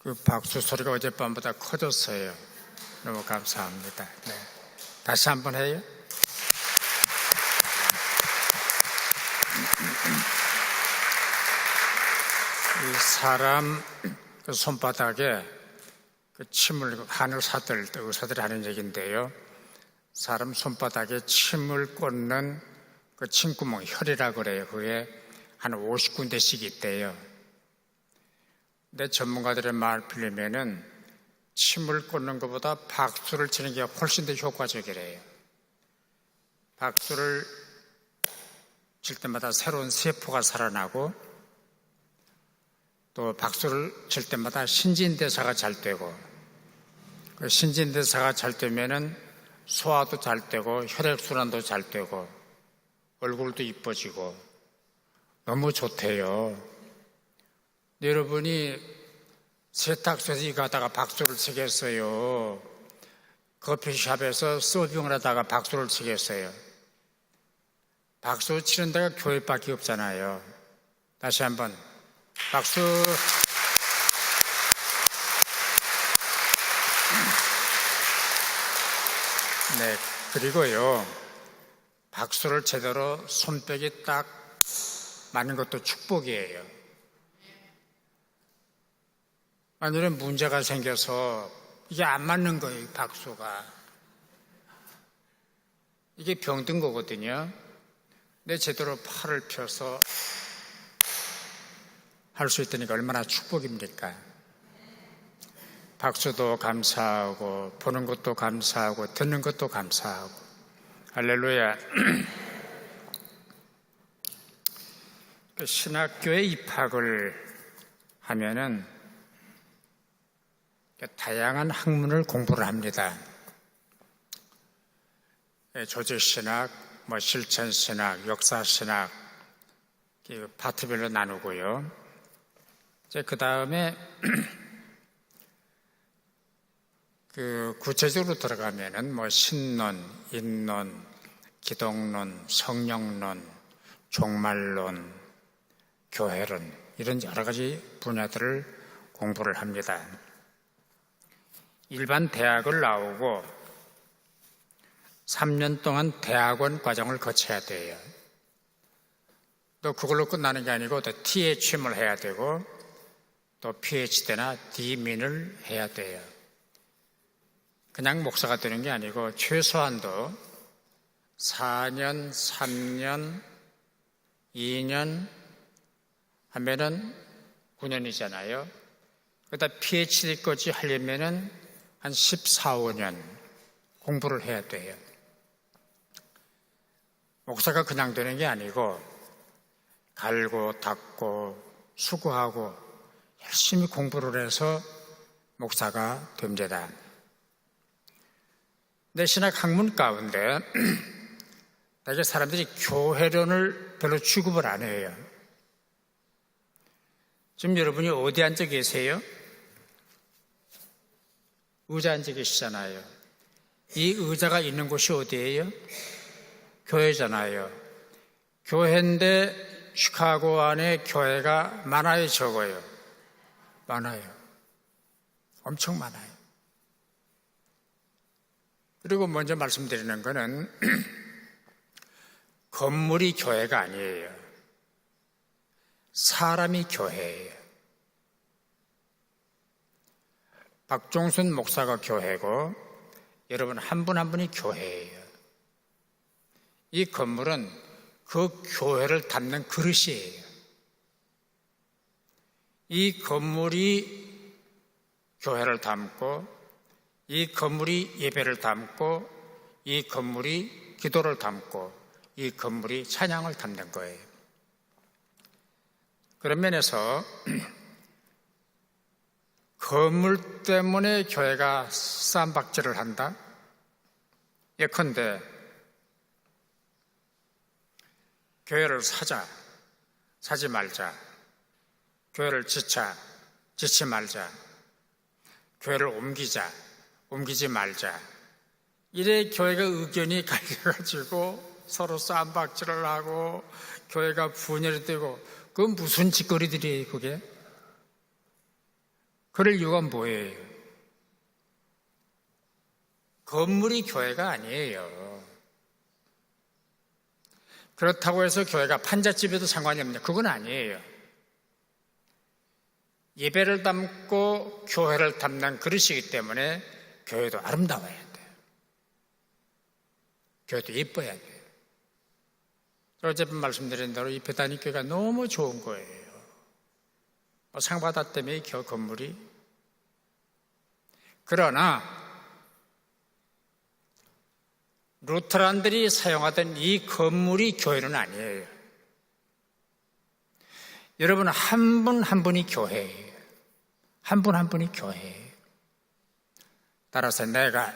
그 박수 소리가 어젯밤보다 커졌어요. 너무 감사합니다. 네. 다시 한번 해요. 이 사람 그 손바닥에 그 침을 의사들이 하는 얘기인데요. 사람 손바닥에 침을 꽂는 그 침구멍, 혈이라고 그래요. 그게 한 50군데씩 있대요. 근데 전문가들의 말 빌리면은 침을 꽂는 것보다 박수를 치는 게 훨씬 더 효과적이래요. 박수를 칠 때마다 새로운 세포가 살아나고 또 박수를 칠 때마다 신진대사가 잘 되고 그 신진대사가 잘 되면은 소화도 잘 되고 혈액순환도 잘 되고 얼굴도 이뻐지고 너무 좋대요. 여러분이 세탁소에 가다가 박수를 치겠어요? 커피숍에서 서빙을 하다가 박수를 치겠어요? 박수 치는 데가 교회밖에 없잖아요. 다시 한번 박수. 네, 그리고요, 박수를 제대로 손뼉이 딱 맞는 것도 축복이에요. 오늘은 문제가 생겨서 이게 안 맞는 거예요, 박수가. 이게 병든 거거든요. 근데 제대로 팔을 펴서 할 수 있다니까 얼마나 축복입니까? 박수도 감사하고 보는 것도 감사하고 듣는 것도 감사하고 할렐루야. 신학교에 입학을 하면은 다양한 학문을 공부를 합니다. 조직신학, 실천신학, 역사신학 파트별로 나누고요. 그 다음에 구체적으로 들어가면은 신론, 인론, 기독론, 성령론, 종말론, 교회론 이런 여러 가지 분야들을 공부를 합니다. 일반 대학을 나오고 3년 동안 대학원 과정을 거쳐야 돼요. 또 그걸로 끝나는 게 아니고 또 THM을 해야 되고 또 PhD나 DMin을 해야 돼요. 그냥 목사가 되는 게 아니고 최소한도 4년, 3년, 2년 하면은 9년이잖아요. 그러다 PhD까지 하려면은 한 14, 15년 공부를 해야 돼요. 목사가 그냥 되는 게 아니고 갈고 닦고 수고하고 열심히 공부를 해서 목사가 됩니다. 내 신학 학문 가운데 대개 사람들이 교회론을 별로 취급을 안 해요. 지금 여러분이 어디 앉아 계세요? 의자 앉아 계시잖아요. 이 의자가 있는 곳이 어디예요? 교회잖아요. 교회인데 시카고 안에 교회가 많아요, 적어요? 많아요. 엄청 많아요. 그리고 먼저 말씀드리는 거는 건물이 교회가 아니에요. 사람이 교회예요. 박종순 목사가 교회고 여러분 한 분 한 분이 교회예요. 이 건물은 그 교회를 담는 그릇이에요. 이 건물이 교회를 담고 이 건물이 예배를 담고 이 건물이 기도를 담고 이 건물이 찬양을 담는 거예요. 그런 면에서 건물 때문에 교회가 쌈박질을 한다? 예컨대 교회를 사지 말자. 교회를 짓지 말자. 교회를 옮기지 말자. 이래 교회가 의견이 갈려가지고 서로 쌈박질을 하고 교회가 분열이 되고 그건 무슨 짓거리들이에요, 그게? 그럴 이유가 뭐예요? 건물이 교회가 아니에요. 그렇다고 해서 교회가 판잣집에도 상관이 없냐? 그건 아니에요. 예배를 담고 교회를 담는 그릇이기 때문에 교회도 아름다워야 돼요. 교회도 예뻐야 돼요. 어제번 말씀드린 대로 이 베다니 교회가 너무 좋은 거예요. 상 받았다며 이 건물이. 그러나 루터란들이 사용하던 이 건물이 교회는 아니에요. 여러분, 한 분 한 분이 교회예요. 한 분 한 분이 교회예요. 따라서 내가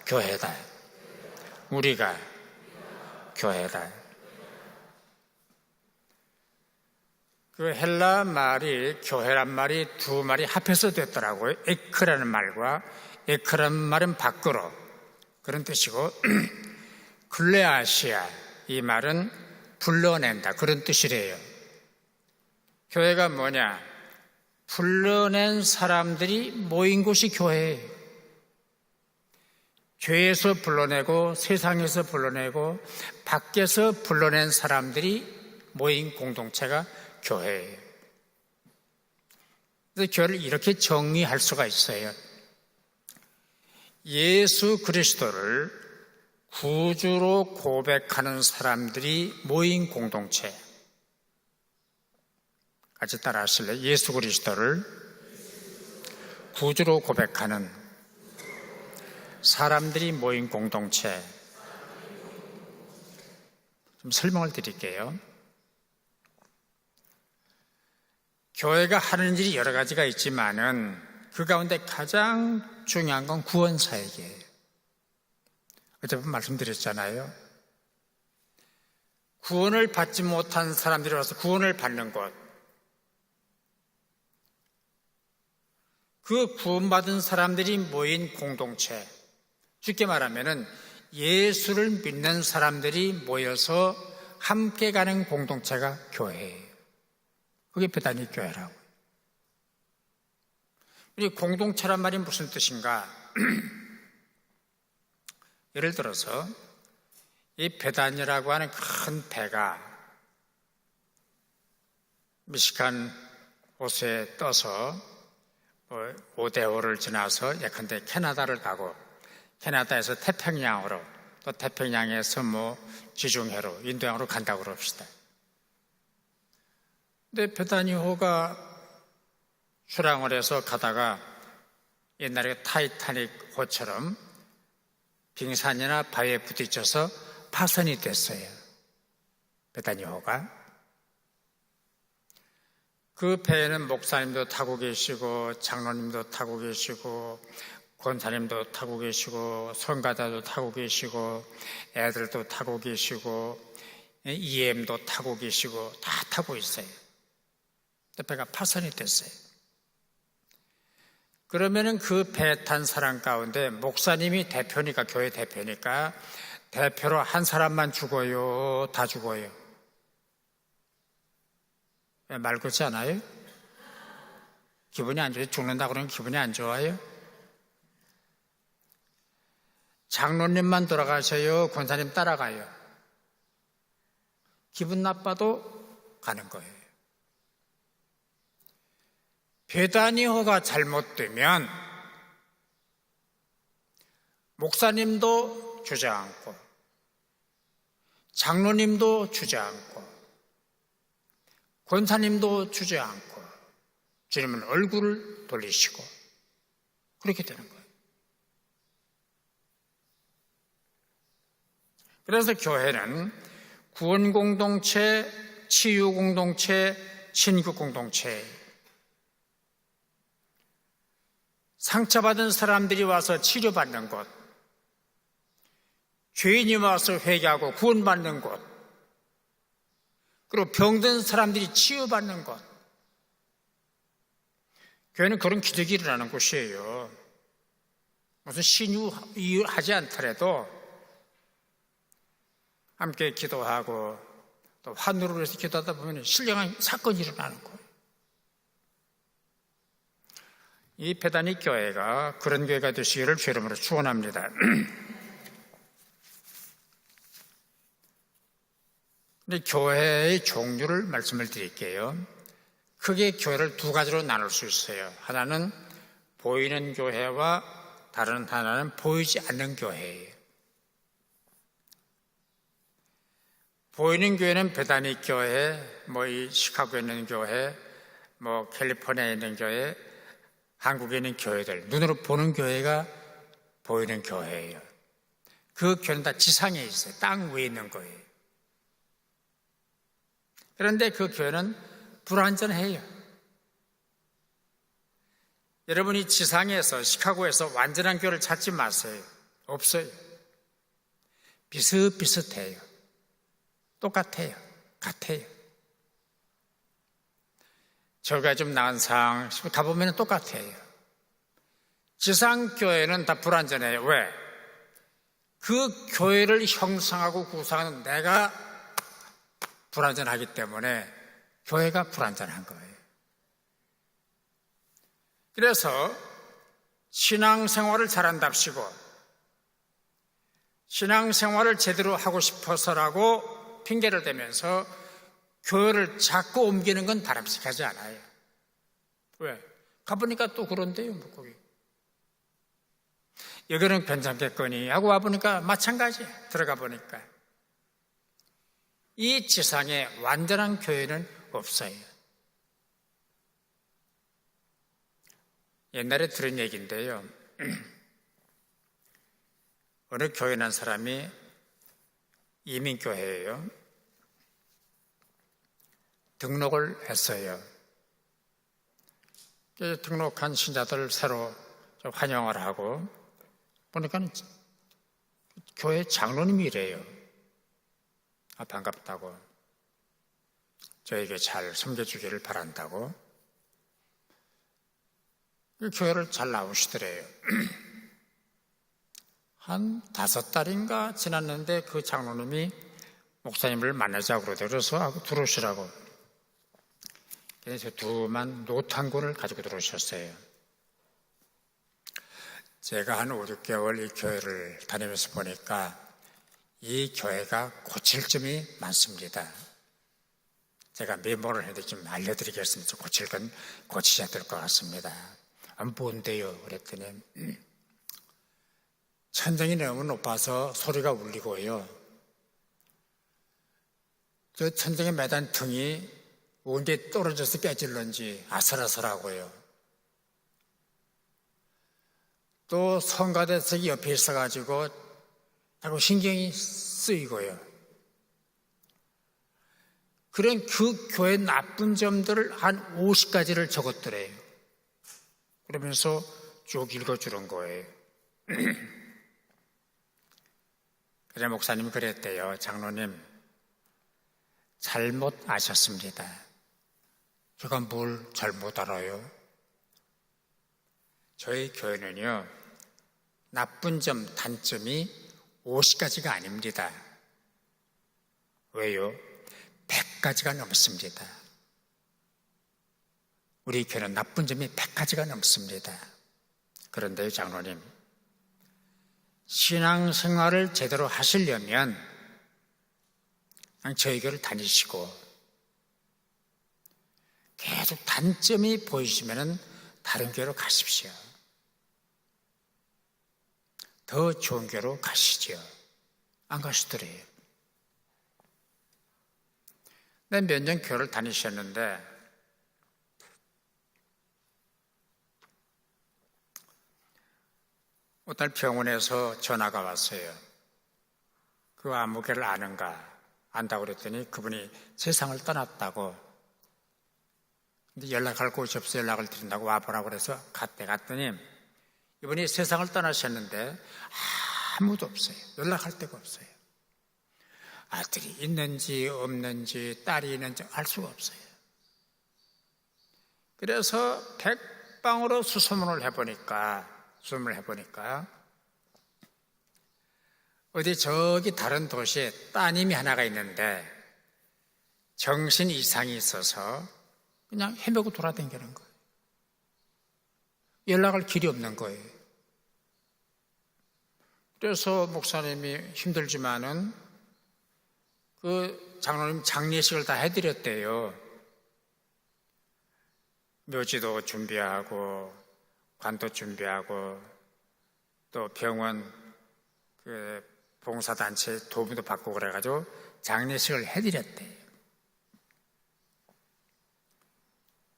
교회다. 우리가 교회다. 그 헬라 말이, 교회란 말이 두 말이 합해서 됐더라고요. 에크라는 말과, 에크라는 말은 밖으로, 그런 뜻이고, 글레아시아, 이 말은 불러낸다, 그런 뜻이래요. 교회가 뭐냐? 불러낸 사람들이 모인 곳이 교회예요. 죄에서 불러내고 세상에서 불러내고 밖에서 불러낸 사람들이 모인 공동체가 교회예요. 그래서 교회를 이렇게 정의할 수가 있어요. 예수 그리스도를 구주로 고백하는 사람들이 모인 공동체. 같이 따라 하실래요? 예수 그리스도를 구주로 고백하는 사람들이 모인 공동체. 좀 설명을 드릴게요. 교회가 하는 일이 여러 가지가 있지만은 그 가운데 가장 중요한 건 구원사역이에요. 어제번 말씀드렸잖아요. 구원을 받지 못한 사람들이 와서 구원을 받는 것. 그 구원받은 사람들이 모인 공동체. 쉽게 말하면은 예수를 믿는 사람들이 모여서 함께 가는 공동체가 교회예요. 그게 베다니 교회라고. 이 공동체란 말이 무슨 뜻인가? 예를 들어서 이 베다니라고 하는 큰 배가 미시간 호수에 떠서 5대5를 지나서 예컨대 캐나다를 가고 캐나다에서 태평양으로 또 태평양에서 지중해로 인도양으로 간다고 그럽시다. 근데 베다니호가 출항을 해서 가다가 옛날에 타이타닉 호처럼 빙산이나 바위에 부딪혀서 파손이 됐어요. 베다니호가. 그 배에는 목사님도 타고 계시고 장로님도 타고 계시고 권사님도 타고 계시고 선가자도 타고 계시고 애들도 타고 계시고 EM도 타고 계시고 다 타고 있어요. 배가 파손이 됐어요. 그러면은 그 배 탄 사람 가운데 목사님이 대표니까, 교회 대표니까 대표로 한 사람만 죽어요? 다 죽어요? 말 그렇지 않아요? 기분이 안 좋아요? 죽는다 그러면 기분이 안 좋아요? 장로님만 돌아가셔요? 권사님 따라가요? 기분 나빠도 가는 거예요. 베다니호가 잘못되면 목사님도 주저앉고 장로님도 주저앉고 권사님도 주저앉고 주님은 얼굴을 돌리시고 그렇게 되는 거예요. 그래서 교회는 구원 공동체, 치유 공동체, 친구 공동체. 상처받은 사람들이 와서 치료받는 곳, 죄인이 와서 회개하고 구원받는 곳, 그리고 병든 사람들이 치유받는 곳. 교회는 그런 기적이 일어나는 곳이에요. 무슨 신유하지 않더라도 함께 기도하고 또 환우를 해서 기도하다 보면 신령한 사건이 일어나는 거예요. 이 베다니 교회가 그런 교회가 되시기를 주 이름으로 축원합니다. 근데 교회의 종류를 말씀을 드릴게요. 크게 교회를 두 가지로 나눌 수 있어요. 하나는 보이는 교회와 다른 하나는 보이지 않는 교회예요. 보이는 교회는 베다니 교회, 이 시카고에 있는 교회, 캘리포니아에 있는 교회, 한국에 있는 교회들, 눈으로 보는 교회가 보이는 교회예요. 그 교회는 다 지상에 있어요. 땅 위에 있는 거예요. 그런데 그 교회는 불완전해요. 여러분이 지상에서, 시카고에서 완전한 교회를 찾지 마세요. 없어요. 비슷비슷해요. 똑같아요. 같아요. 저가 좀 나은 상황 가보면 똑같아요. 지상교회는 다 불완전해요. 왜? 그 교회를 형성하고 구성하는 내가 불완전하기 때문에 교회가 불완전한 거예요. 그래서 신앙생활을 잘한답시고 신앙생활을 제대로 하고 싶어서라고 핑계를 대면서 교회를 자꾸 옮기는 건 바람직하지 않아요. 왜? 가보니까 또 그런데요, 거기. 여기는 괜찮겠거니 하고 와보니까 마찬가지예요. 들어가 보니까. 이 지상에 완전한 교회는 없어요. 옛날에 들은 얘기인데요. 어느 교회 난 사람이 이민교회예요. 등록을 했어요. 등록한 신자들 새로 환영을 하고 보니까 교회 장로님이래요. 반갑다고. 저에게 잘 섬겨주기를 바란다고. 교회를 잘 나오시더래요. 한 5달인가 지났는데 그 장로님이 목사님을 만나자고 그러더라고요. 그래서 하고 들어오시라고. 그래서 두만 노트 한 권을 가지고 들어오셨어요. 제가 한 5, 6개월 이 교회를 다니면서 보니까 이 교회가 고칠 점이 많습니다. 제가 메모를 해도 좀 알려드리겠습니다. 고칠 건 고치셔야 될 것 같습니다. 뭔데요? 그랬더니 천장이 너무 높아서 소리가 울리고요. 저 천장에 매단 등이 언제 떨어져서 깨질런지 아슬아슬하고요. 또 성가대석이 옆에 있어가지고 자꾸 신경이 쓰이고요. 그런 그 교회 나쁜 점들을 한 50가지를 적었더래요. 그러면서 쭉 읽어주는 거예요. 그래 목사님이 그랬대요. 장로님 잘못 아셨습니다. 제가 뭘 잘못 알아요? 저희 교회는요 나쁜 점, 단점이 50가지가 아닙니다. 왜요? 100가지가 넘습니다. 우리 교회는 나쁜 점이 100가지가 넘습니다. 그런데요 장로님, 신앙생활을 제대로 하시려면 그냥 저희 교회를 다니시고 계속 단점이 보이시면 다른 교회로 가십시오. 더 좋은 교회로 가시죠. 안 가시더래요. 몇 년 교회를 다니셨는데 어느 날 병원에서 전화가 왔어요. 그 아무개를 아는가? 안다고 그랬더니 그분이 세상을 떠났다고. 근데 연락할 곳이 없어 연락을 드린다고 와보라고 그래서 갔더니 이분이 세상을 떠나셨는데 아무도 없어요. 연락할 데가 없어요. 아들이 있는지 없는지 딸이 있는지 알 수가 없어요. 그래서 백방으로 수소문을 해보니까 어디 저기 다른 도시에 따님이 하나가 있는데 정신 이상이 있어서 그냥 헤매고 돌아다니는 거예요. 연락할 길이 없는 거예요. 그래서 목사님이 힘들지만은 그 장로님 장례식을 다 해드렸대요. 묘지도 준비하고 관도 준비하고 또 병원 그 봉사단체 도움도 받고 그래가지고 장례식을 해드렸대요.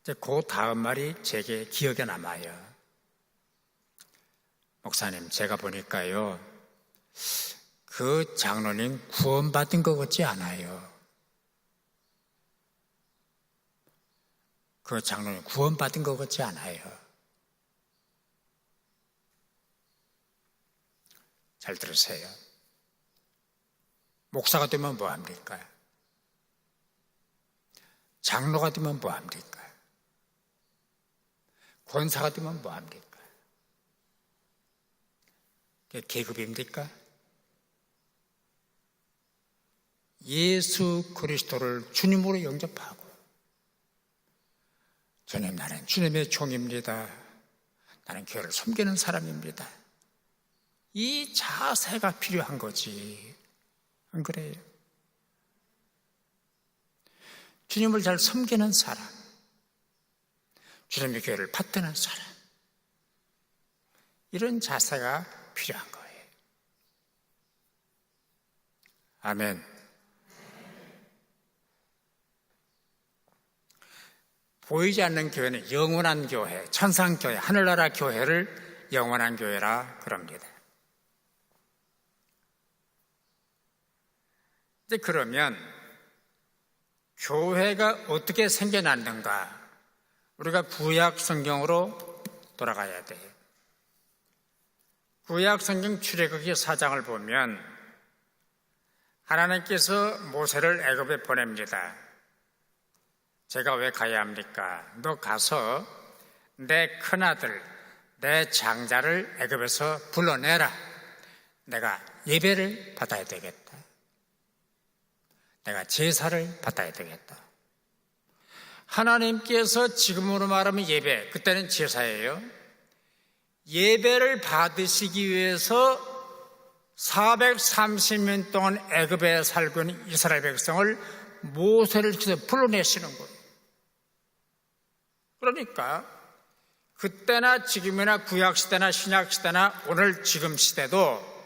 이제 그 다음 말이 제게 기억에 남아요. 목사님, 제가 보니까요, 그 장로님 구원받은 것 같지 않아요. 그 장로님 구원받은 것 같지 않아요. 잘 들으세요. 목사가 되면 뭐합니까? 장로가 되면 뭐합니까? 권사가 되면 뭐합니까? 그게 계급입니까? 예수 그리스도를 주님으로 영접하고, 주님, 나는 주님의 종입니다. 나는 교회를 섬기는 사람입니다. 이 자세가 필요한 거지. 안 그래요? 주님을 잘 섬기는 사람, 주님의 교회를 받드는 사람, 이런 자세가 필요한 거예요. 아멘. 보이지 않는 교회는 영원한 교회, 천상교회, 하늘나라 교회를 영원한 교회라 그럽니다. 이제 그러면 교회가 어떻게 생겨났는가? 우리가 구약 성경으로 돌아가야 돼요. 구약 성경 출애굽기 4장을 보면 하나님께서 모세를 애굽에 보냅니다. 제가 왜 가야 합니까? 너 가서 내 큰아들, 내 장자를 애굽에서 불러내라. 내가 예배를 받아야 되겠다. 내가 제사를 받아야 되겠다. 하나님께서 지금으로 말하면 예배, 그때는 제사예요. 예배를 받으시기 위해서 430년 동안 애굽에 살고 있는 이스라엘 백성을 모세를 통해서 불러내시는 거예요. 그러니까 그때나 지금이나 구약시대나 신약시대나 오늘 지금 시대도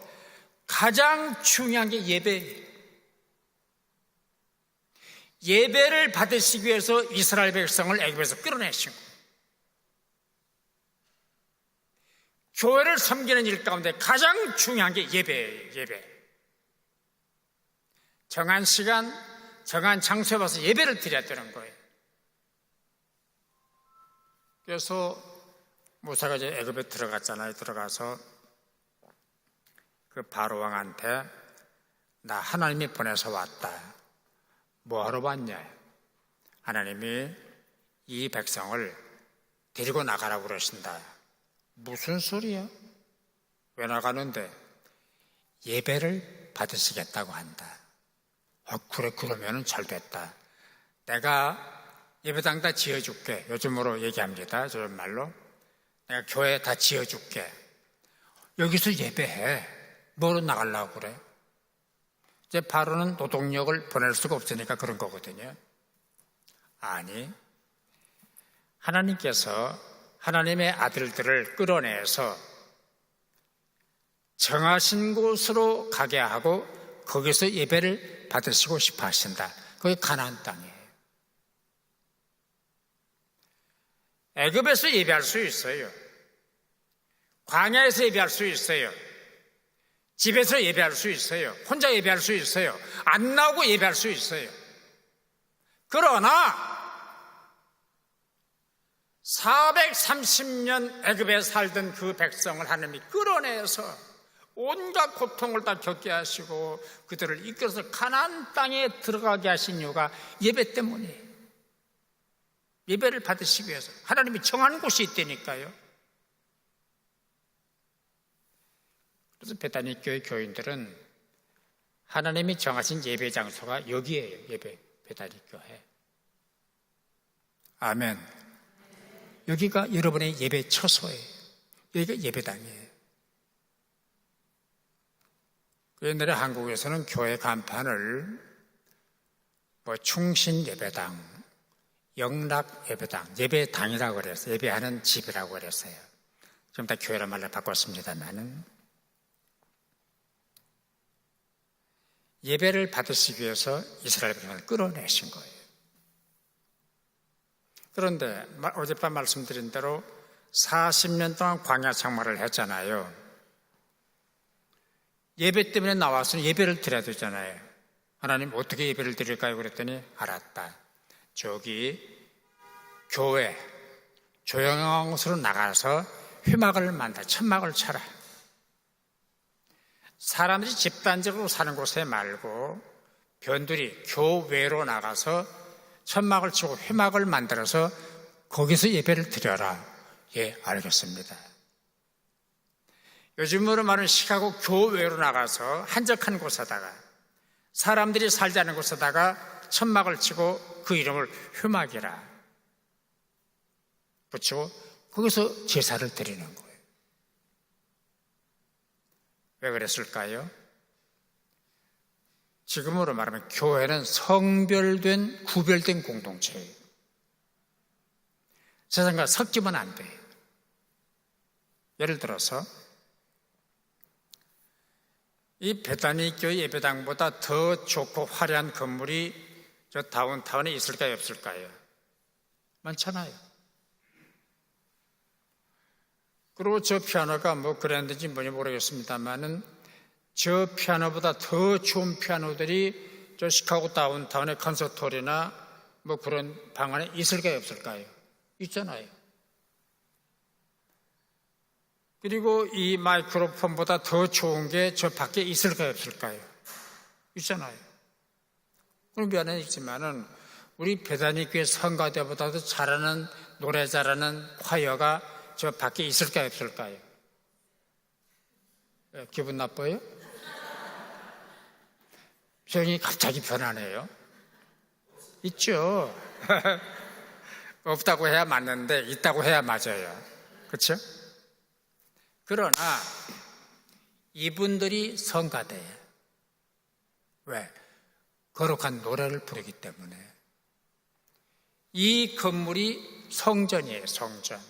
가장 중요한 게 예배예요. 예배를 받으시기 위해서 이스라엘 백성을 애굽에서 끌어내신 거예요. 교회를 섬기는 일 가운데 가장 중요한 게 예배예요. 예배. 정한 시간, 정한 장소에 와서 예배를 드려야 되는 거예요. 그래서 모세가 이제 애굽에 들어갔잖아요. 들어가서 그 바로 왕한테 나 하나님이 보내서 왔다. 뭐하러 왔냐? 하나님이 이 백성을 데리고 나가라고 그러신다. 무슨 소리야? 왜 나가는데? 예배를 받으시겠다고 한다. 그래, 그러면은 잘 됐다. 내가 예배당 다 지어줄게. 요즘으로 얘기합니다. 저런 말로. 내가 교회 다 지어줄게. 여기서 예배해. 뭐로 나가려고 그래? 이제 바로는 노동력을 보낼 수가 없으니까 그런 거거든요. 아니, 하나님께서 하나님의 아들들을 끌어내서 정하신 곳으로 가게 하고 거기서 예배를 받으시고 싶어 하신다. 그게 가나안 땅이에요. 애굽에서 예배할 수 있어요. 광야에서 예배할 수 있어요. 집에서 예배할 수 있어요. 혼자 예배할 수 있어요. 안 나오고 예배할 수 있어요. 그러나 430년 애굽에 살던 그 백성을 하나님이 끌어내서 온갖 고통을 다 겪게 하시고 그들을 이끌어서 가나안 땅에 들어가게 하신 이유가 예배 때문이에요. 예배를 받으시기 위해서 하나님이 정한 곳이 있다니까요. 그래서 베다니 교회 교인들은 하나님이 정하신 예배 장소가 여기에요. 예배 베다니 교회. 아멘. 여기가 여러분의 예배 처소예요. 여기가 예배당이에요. 옛날에 한국에서는 교회 간판을 충신 예배당, 영락 예배당, 예배당이라고 그랬어요. 예배하는 집이라고 그랬어요. 좀 다 교회란 말로 바꿨습니다만은 예배를 받으시기 위해서 이스라엘 백성을 끌어내신 거예요. 그런데 어젯밤 말씀드린 대로 40년 동안 광야 생활을 했잖아요. 예배 때문에 나와서 예배를 드려야 되잖아요. 하나님 어떻게 예배를 드릴까요? 그랬더니 알았다. 저기 교회 조용한 곳으로 나가서 회막을 만들어 천막을 쳐라. 사람들이 집단적으로 사는 곳에 말고 변두리 교외로 나가서 천막을 치고 회막을 만들어서 거기서 예배를 드려라. 예, 알겠습니다. 요즘으로 말하는 시카고 교외로 나가서 한적한 곳에다가 사람들이 살지 않은 곳에다가 천막을 치고 그 이름을 회막이라 붙이고 거기서 제사를 드리는 거예요. 왜 그랬을까요? 지금으로 말하면 교회는 성별된, 구별된 공동체예요. 세상과 섞이면 안 돼요. 예를 들어서 이 베다니 교회 예배당보다 더 좋고 화려한 건물이 저 다운타운에 있을까요, 없을까요? 많잖아요. 그리고 저 피아노가 그랬는지 뭔지 모르겠습니다만은 저 피아노보다 더 좋은 피아노들이 저 시카고 다운타운의 콘서트홀이나 그런 방 안에 있을까요, 없을까요? 있잖아요. 그리고 이 마이크로폰보다 더 좋은 게 저 밖에 있을까요, 없을까요? 있잖아요. 그럼 미안해 있지만은 우리 베다니 교회 성가대보다도 잘하는 노래 잘하는 콰이어가 저 밖에 있을까요, 없을까요? 기분 나빠요? 표정이 갑자기 변하네요. 있죠. 없다고 해야 맞는데 있다고 해야 맞아요. 그렇죠? 그러나 이분들이 성가대예요. 왜? 거룩한 노래를 부르기 때문에. 이 건물이 성전이에요, 성전.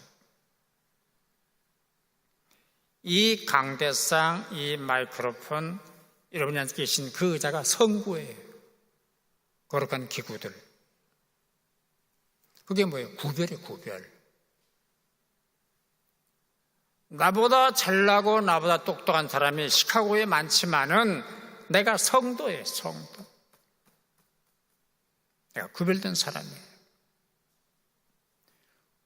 이 강대상, 이 마이크로폰, 여러분이 앉아 계신 그 의자가 성구예요. 거룩한 기구들. 그게 뭐예요? 구별이에요, 구별. 나보다 잘나고 나보다 똑똑한 사람이 시카고에 많지만은 내가 성도예요, 성도. 내가 구별된 사람이에요.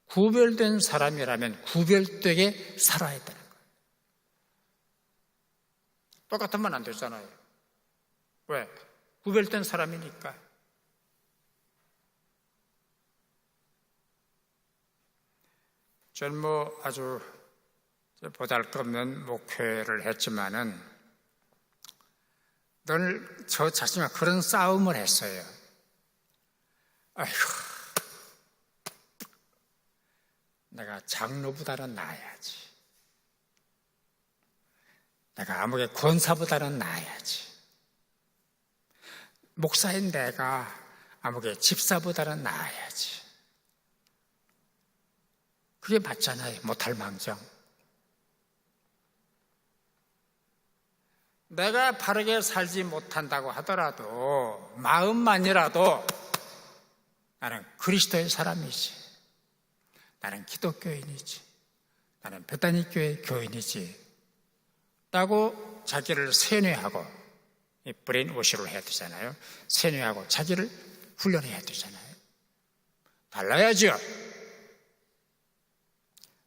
구별된 사람이라면 구별되게 살아야 되는 거예요. 똑같으면 안 되잖아요. 왜? 구별된 사람이니까. 저는 아주 보잘것없는 목회를 했지만은 늘 저 자신과 그런 싸움을 했어요. 아이고, 내가 장로보다는 나아야지. 내가 아무개 권사보다는 나아야지. 목사인 내가 아무개 집사보다는 나아야지. 그게 맞잖아요. 못할 망정. 내가 바르게 살지 못한다고 하더라도 마음만이라도 나는 그리스도의 사람이지. 나는 기독교인이지. 나는 베다니 교회 교인이지. 라고 자기를 세뇌하고 브레인 워시를 해야 되잖아요. 세뇌하고 자기를 훈련해야 되잖아요. 달라야죠.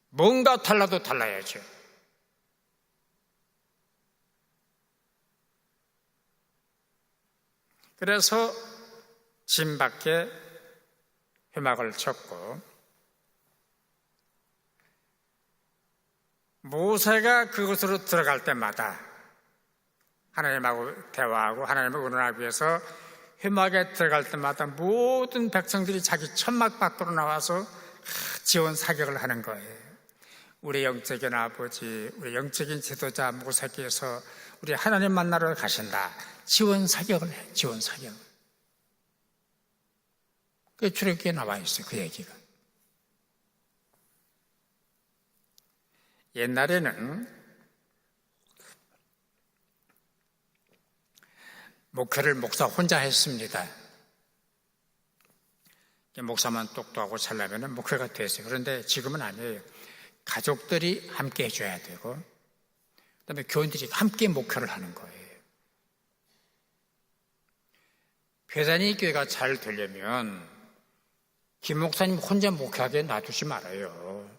뭔가 달라도 달라야죠. 그래서 진 밖에 회막을 쳤고 모세가 그곳으로 들어갈 때마다 하나님하고 대화하고 하나님을 의논하기 위해서 회막에 들어갈 때마다 모든 백성들이 자기 천막 밖으로 나와서 지원 사격을 하는 거예요. 우리 영적인 아버지, 우리 영적인 지도자 목사께서 우리 하나님 만나러 가신다. 지원 사격을 해. 지원 사격. 그게 출애굽기에 나와 있어요. 그 얘기가. 옛날에는 목회를 목사 혼자 했습니다. 목사만 똑똑하고 잘나면 목회가 됐어요. 그런데 지금은 아니에요. 가족들이 함께 해줘야 되고, 그다음에 교인들이 함께 목회를 하는 거예요. 배단위 교회가 잘 되려면 김 목사님 혼자 목회하게 놔두지 말아요.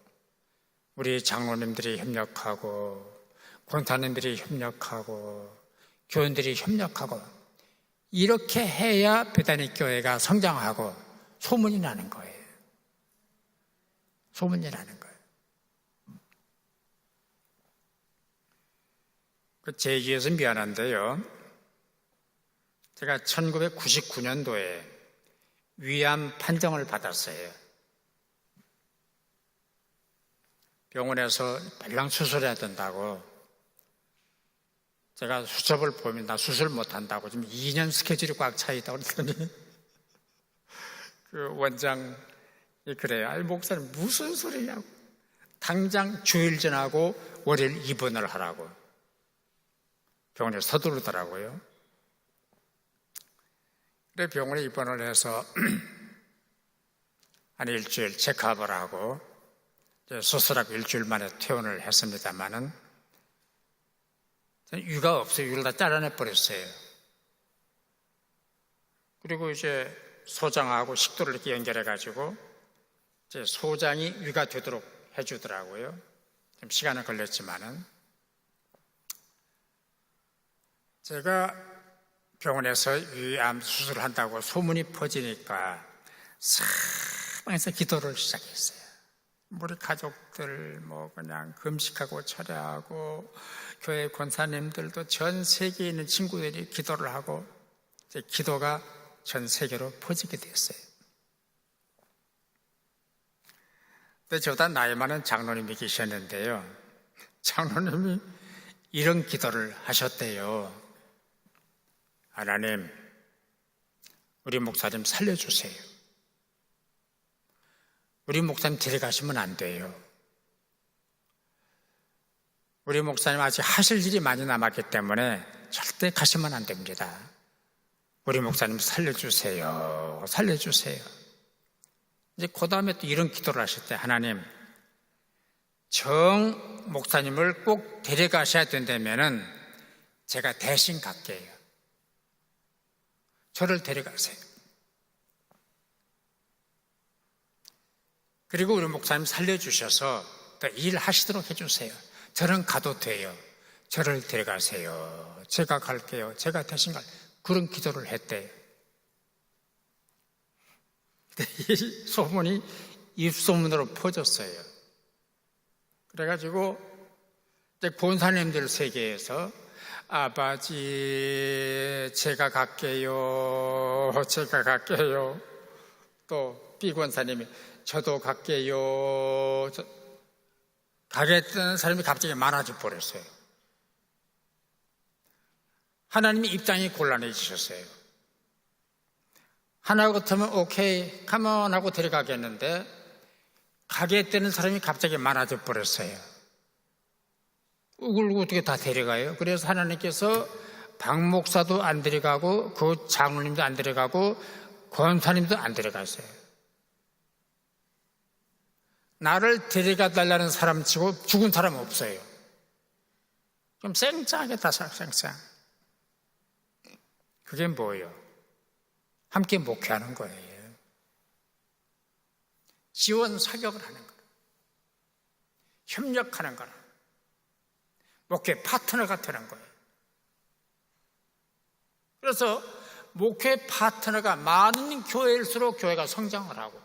우리 장로님들이 협력하고, 권사님들이 협력하고, 교인들이 협력하고, 이렇게 해야 배단위 교회가 성장하고 소문이 나는 거예요. 소문이 나는 거예요. 제 얘기에서 미안한데요. 제가 1999년도에 위암 판정을 받았어요. 병원에서 발랑 수술해야 된다고. 제가 수첩을 보면 나 수술 못한다고 지금 2년 스케줄이 꽉 차 있다고 그랬더니 그 원장이 그래요. 아니 목사님 무슨 소리냐고. 당장 주일 지나고 월요일 입원을 하라고. 병원에 서두르더라고요. 그래 병원에 입원을 해서 한 일주일 체크업을 하고 수술하고 일주일 만에 퇴원을 했습니다마는 유가 없어요. 유를 다 잘라내 버렸어요. 그리고 이제 소장하고 식도를 이렇게 연결해 가지고 이제 소장이 유가 되도록 해주더라고요. 좀 시간은 걸렸지만은 제가 병원에서 위암 수술을 한다고 소문이 퍼지니까 사방에서 기도를 시작했어요. 우리 가족들 그냥 금식하고 철야하고 교회 권사님들도 전 세계에 있는 친구들이 기도를 하고 이제 기도가 전 세계로 퍼지게 됐어요. 근데 저보다 나이 많은 장로님이 계셨는데요. 장로님이 이런 기도를 하셨대요. 하나님, 우리 목사님 살려주세요. 우리 목사님 데려가시면 안 돼요. 우리 목사님 아직 하실 일이 많이 남았기 때문에 절대 가시면 안 됩니다. 우리 목사님 살려주세요. 살려주세요. 이제 그 다음에 또 이런 기도를 하실 때 하나님, 정 목사님을 꼭 데려가셔야 된다면은 제가 대신 갈게요. 저를 데려가세요. 그리고 우리 목사님 살려주셔서 또 일하시도록 해주세요. 저는 가도 돼요. 저를 데려가세요. 제가 갈게요. 제가 대신 그런 기도를 했대요. 이 소문이 입소문으로 퍼졌어요. 그래가지고 이제 권사님들 세계에서 아버지 제가 갈게요. 제가 갈게요. 또 B 권사님이 저도 갈게요. 가겠다는 사람이 갑자기 많아져 버렸어요. 하나님이 입장이 곤란해지셨어요. 하나 같으면 오케이 가면 하고 데려가겠는데 가겠다는 사람이 갑자기 많아져 버렸어요. 이걸 어떻게 다 데려가요? 그래서 하나님께서 박 목사도 안 데려가고 그 장로님도 안 데려가고 권사님도 안 데려갔어요. 나를 데려가 달라는 사람 치고 죽은 사람 없어요. 좀 쌩짱하겠다, 쌩짱. 그게 뭐예요? 함께 목회하는 거예요. 지원 사격을 하는 거예요. 협력하는 거예요. 목회 파트너가 되는 거예요. 그래서 목회 파트너가 많은 교회일수록 교회가 성장을 하고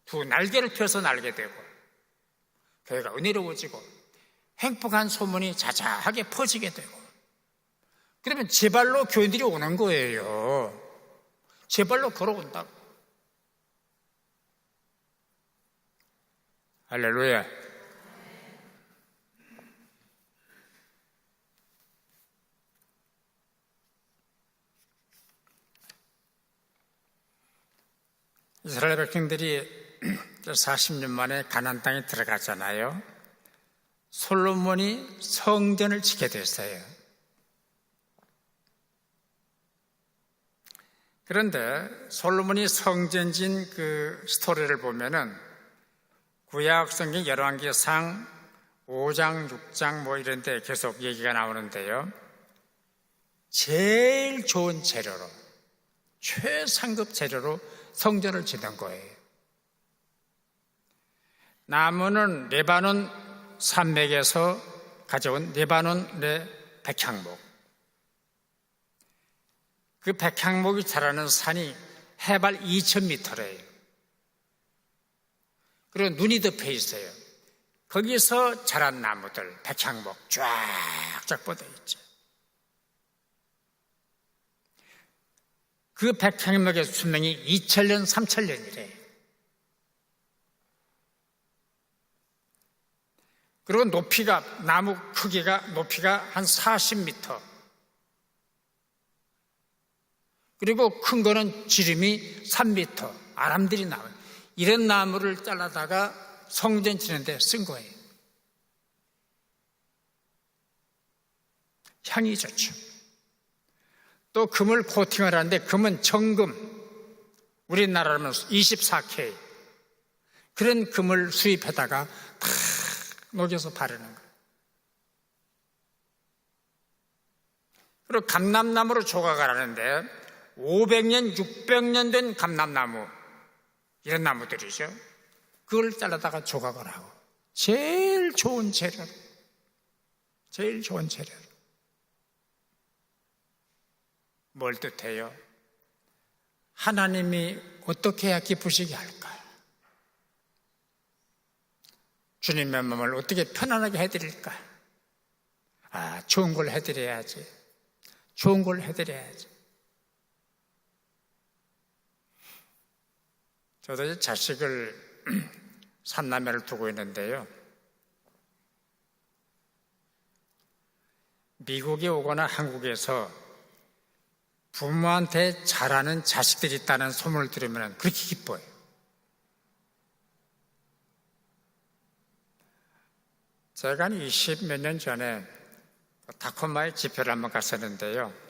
두 날개를 펴서 날게 되고 교회가 은혜로워지고 행복한 소문이 자자하게 퍼지게 되고 그러면 제 발로 교인들이 오는 거예요. 제 발로 걸어온다고. 할렐루야. 이스라엘 백성들이 40년 만에 가나안 땅에 들어갔잖아요. 솔로몬이 성전을 짓게 됐어요. 그런데 솔로몬이 성전 진 그 스토리를 보면은 구약 성경 열왕기상 5장, 6장 뭐 이런 데 계속 얘기가 나오는데요. 제일 좋은 재료로, 최상급 재료로 성전을 짓는 거예요. 나무는 레바논 산맥에서 가져온 레바논의 백향목. 그 백향목이 자라는 산이 해발 2,000m래요. 그리고 눈이 덮여 있어요. 거기서 자란 나무들, 백향목 쫙쫙 뻗어 있죠. 그 백향목의 수명이 2,000년, 3,000년이래요. 그리고 높이가, 나무 크기가, 높이가 한 40m. 그리고 큰 거는 지름이 3m. 아람들이 나와요. 이런 나무를 잘라다가 성전 지는데 쓴 거예요. 향이 좋죠. 또 금을 코팅을 하는데 금은 정금, 우리나라로는 24K. 그런 금을 수입해다가 다 녹여서 바르는 거예요. 그리고 감람나무로 조각을 하는데 500년, 600년 된 감람나무, 이런 나무들이죠. 그걸 잘라다가 조각을 하고 제일 좋은 재료로, 제일 좋은 재료로. 뭘 뜻해요? 하나님이 어떻게 해야 기쁘시게 할까? 주님의 마음을 어떻게 편안하게 해드릴까? 좋은 걸 해드려야지. 좋은 걸 해드려야지. 저도 이제 자식을, 삼남매를 두고 있는데요. 미국에 오거나 한국에서 부모한테 잘하는 자식들이 있다는 소문을 들으면 그렇게 기뻐요. 제가 한 20몇 년 전에 타코마에 집회를 한번 갔었는데요.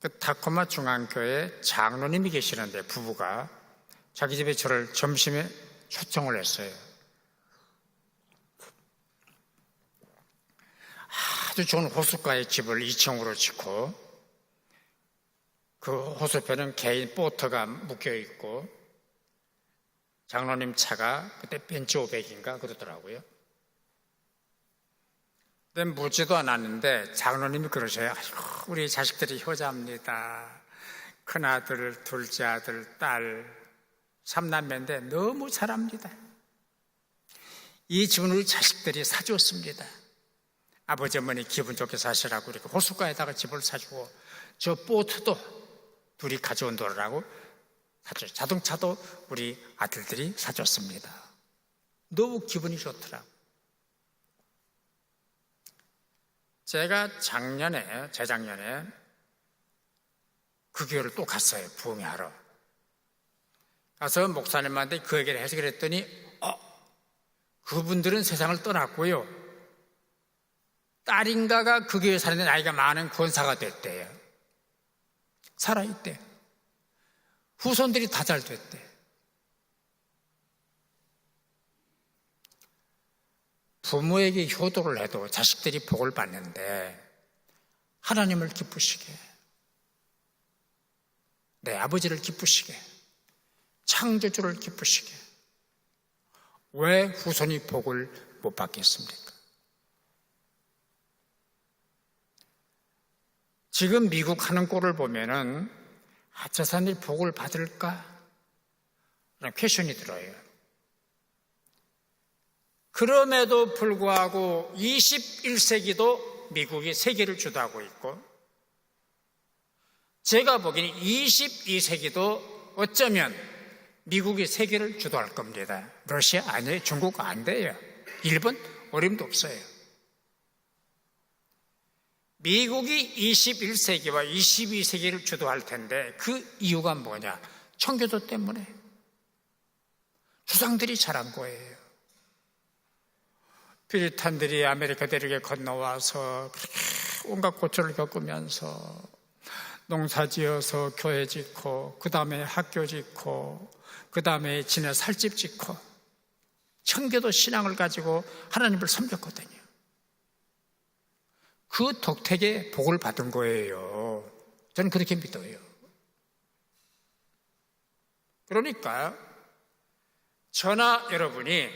그 타코마 중앙교회 장로님이 계시는데 부부가 자기 집에 저를 점심에 초청을 했어요. 아주 좋은 호숫가에 집을 2층으로 짓고 그 호수편은 개인 보트가 묶여있고 장로님 차가 그때 벤츠 500인가 그러더라고요. 근데 묻지도 않았는데 장로님이 그러셔요. 우리 자식들이 효자입니다. 큰아들, 둘째 아들, 딸, 삼남매인데 너무 잘합니다. 이 집은 우리 자식들이 사주었습니다. 아버지 어머니 기분 좋게 사시라고 이렇게 호숫가에다가 집을 사주고 저 보트도 둘이 가져온 돈이라고 사줬어요. 자동차도 우리 아들들이 사줬습니다. 너무 기분이 좋더라고요. 제가 재작년에 그 교회를 또 갔어요. 부흥회하러. 가서 목사님한테 그 얘기를 해서 그랬더니 그분들은 세상을 떠났고요. 딸인가가 그 교회에 사는데 나이가 많은 권사가 됐대요. 살아있대. 후손들이 다 잘 됐대. 부모에게 효도를 해도 자식들이 복을 받는데 하나님을 기쁘시게, 내 아버지를 기쁘시게, 창조주를 기쁘시게 왜 후손이 복을 못 받겠습니까? 지금 미국 하는 꼴을 보면은 저 사람들이 복을 받을까? 라는 퀘션이 들어요. 그럼에도 불구하고 21세기도 미국이 세계를 주도하고 있고 제가 보기에는 22세기도 어쩌면 미국이 세계를 주도할 겁니다. 러시아 아니에요. 중국 안 돼요. 일본 어림도 없어요. 미국이 21세기와 22세기를 주도할 텐데 그 이유가 뭐냐? 청교도 때문에. 주상들이 잘한 거예요. 퓨리탄들이 아메리카 대륙에 건너와서 온갖 고초를 겪으면서 농사지어서 교회 짓고 그 다음에 학교 짓고 그 다음에 지네 살집 짓고 청교도 신앙을 가지고 하나님을 섬겼거든요. 그 덕택에 복을 받은 거예요. 저는 그렇게 믿어요. 그러니까 저나 여러분이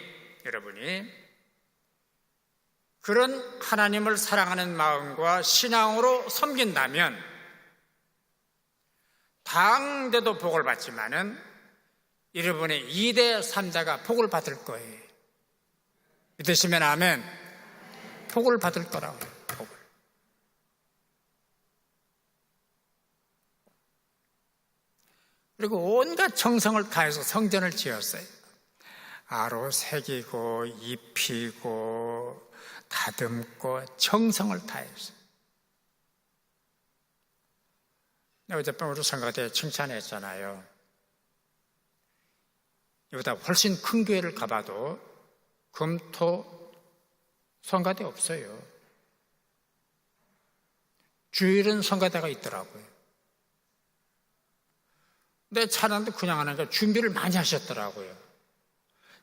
그런 하나님을 사랑하는 마음과 신앙으로 섬긴다면 당대도 복을 받지만은 여러분의 2대 3자가 복을 받을 거예요. 믿으시면 아멘. 복을 받을 거라고요. 복을. 그리고 온갖 정성을 다해서 성전을 지었어요. 아로 새기고 입히고 다듬고 정성을 다했어요. 어젯밤 우리 성가대 칭찬했잖아요. 이보다 훨씬 큰 교회를 가봐도 금토 성가대 없어요. 주일은 성가대가 있더라고요. 근데 찬양도 그냥 하니까 준비를 많이 하셨더라고요.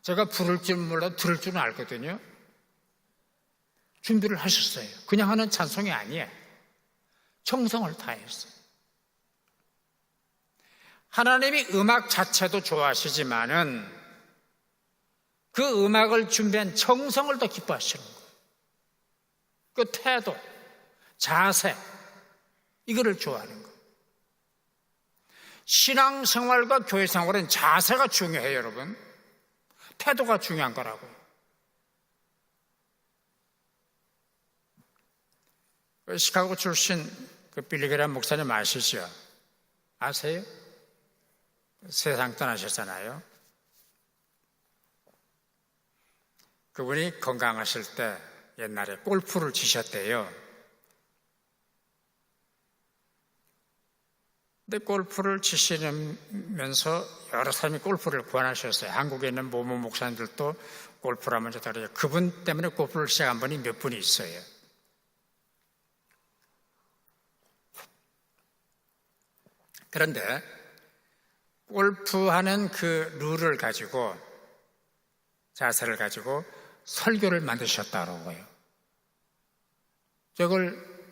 제가 부를 줄 몰라도 들을 줄은 알거든요. 준비를 하셨어요. 그냥 하는 찬송이 아니에요. 정성을 다했어요. 하나님이 음악 자체도 좋아하시지만은 그 음악을 준비한 정성을 더 기뻐하시는 거예요. 그 태도, 자세, 이거를 좋아하는 거예요. 신앙생활과 교회생활은 자세가 중요해요, 여러분. 태도가 중요한 거라고요. 시카고 출신 그 빌리그람 목사님 아시죠? 아세요? 세상 떠나셨잖아요. 그분이 건강하실 때 옛날에 골프를 치셨대요. 근데 골프를 치시면서 여러 사람이 골프를 권하셨어요. 한국에 있는 모모 목사님들도 골프를 하면 좋다 그래요. 그분 때문에 골프를 시작한 분이 몇 분이 있어요. 그런데 골프하는 그 룰을 가지고 자세를 가지고 설교를 만드셨다고요. 저걸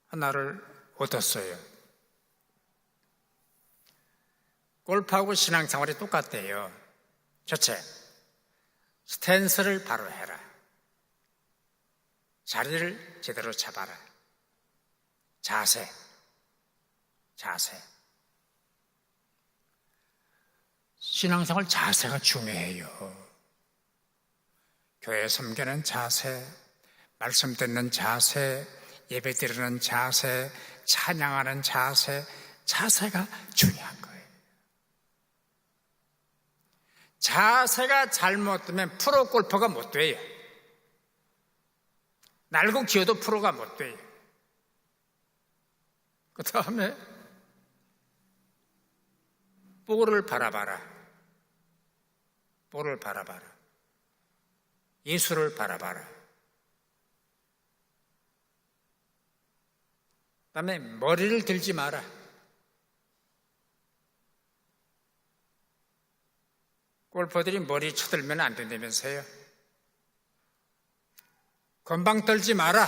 하나를 얻었어요. 골프하고 신앙생활이 똑같대요. 첫째, 스탠스를 바로 해라. 자리를 제대로 잡아라. 자세. 신앙생활 자세가 중요해요. 교회 섬기는 자세, 말씀 듣는 자세, 예배 드리는 자세, 찬양하는 자세가 중요한 거예요. 자세가 잘못되면 프로 골퍼가 못 돼요. 날고 기어도 프로가 못 돼요. 그 다음에 볼을 바라봐라. 볼을 바라봐라. 예수를 바라봐라. 그 다음에 머리를 들지 마라. 골퍼들이 머리 쳐들면 안 된다면서요. 건방 떨지 마라.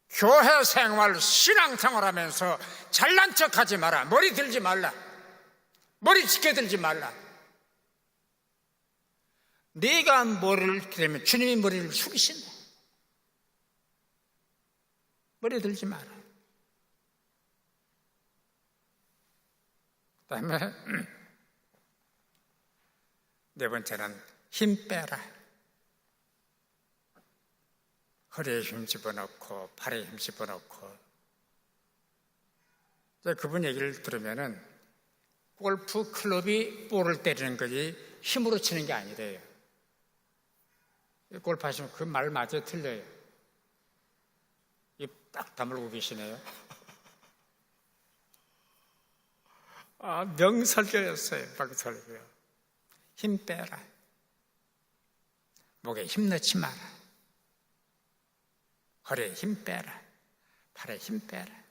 교회 생활, 신앙생활 하면서 잘난 척 하지 마라. 머리 들지 말라. 머리 지켜들지 말라. 네가 머리를 들면 주님이 머리를 숙이신다. 머리 들지 마라. 그 다음에 네 번째는 힘 빼라. 허리에 힘 집어넣고 팔에 힘 집어넣고. 그분 얘기를 들으면은 골프 클럽이 볼을 때리는 거지 힘으로 치는 게 아니래요. 골프 하시면 그 말 맞아요? 틀려요? 입 딱 다물고 계시네요. 명설교였어요. 명설교. 힘 빼라. 목에 힘 넣지 마라. 허리에 힘 빼라. 팔에 힘 빼라.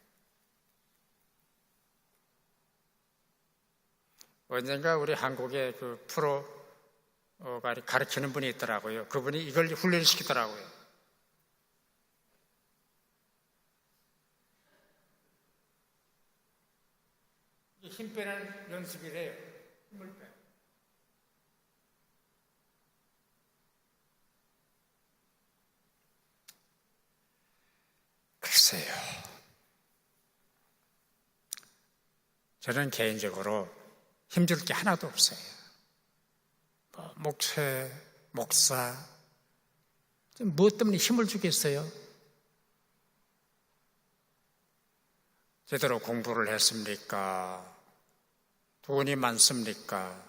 언젠가 우리 한국의 그 프로가 가르치는 분이 있더라고요. 그분이 이걸 훈련시키더라고요. 힘 빼는 연습이래요. 힘을 빼. 글쎄요. 저는 개인적으로 힘줄 게 하나도 없어요. 목회, 목사, 무엇 때문에 힘을 주겠어요? 제대로 공부를 했습니까? 돈이 많습니까?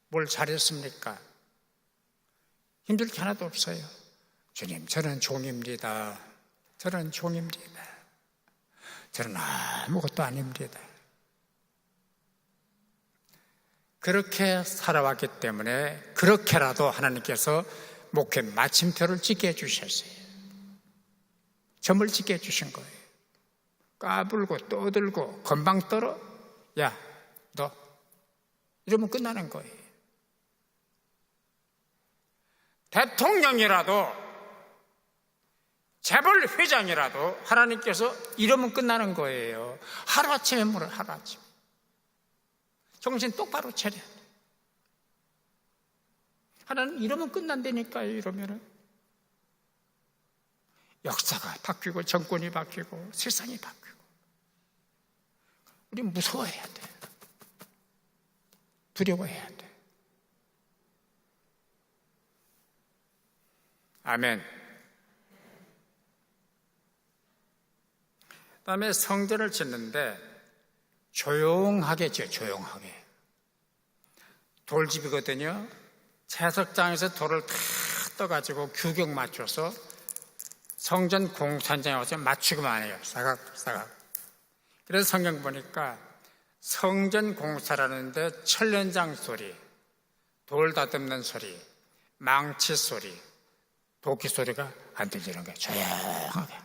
뭘 잘했습니까? 힘들 게 하나도 없어요. 주님, 저는 종입니다. 저는 종입니다. 저는 아무것도 아닙니다. 그렇게 살아왔기 때문에 그렇게라도 하나님께서 목회 마침표를 찍게 해주셨어요. 점을 찍게 해주신 거예요. 까불고 떠들고 건방 떨어? 야, 너 이러면 끝나는 거예요. 대통령이라도 재벌 회장이라도 하나님께서 이러면 끝나는 거예요. 하루아침에 물어. 하루아침. 정신 똑바로 차려. 하나님 이러면 끝난다니까요. 이러면은 역사가 바뀌고 정권이 바뀌고 세상이 바뀌고 우리 무서워해야 돼. 두려워해야 돼. 아멘. 그다음에 성전을 짓는데 조용하게 지어. 조용하게. 돌집이거든요. 채석장에서 돌을 다 떠가지고 규격 맞춰서 성전 공사장에 와서 맞추기만 해요. 사각. 그래서 성경 보니까 성전 공사라는데 철련장 소리, 돌 다듬는 소리, 망치 소리, 도끼 소리가 안 들리는 거예요. 조용하게.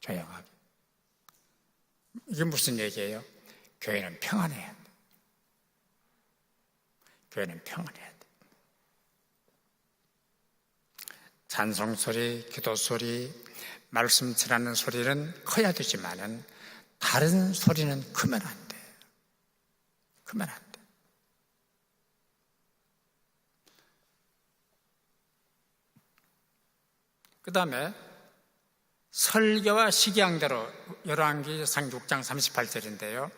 조용하게. 이게 무슨 얘기예요? 교회는 평안해야 돼. 교회는 평안해야 돼. 찬송 소리, 기도 소리, 말씀 전하는 소리는 커야 되지만은 다른 소리는 크면 안 돼. 크면 안 돼. 그 다음에 설교와 식양대로 열왕기상 6장 38절인데요.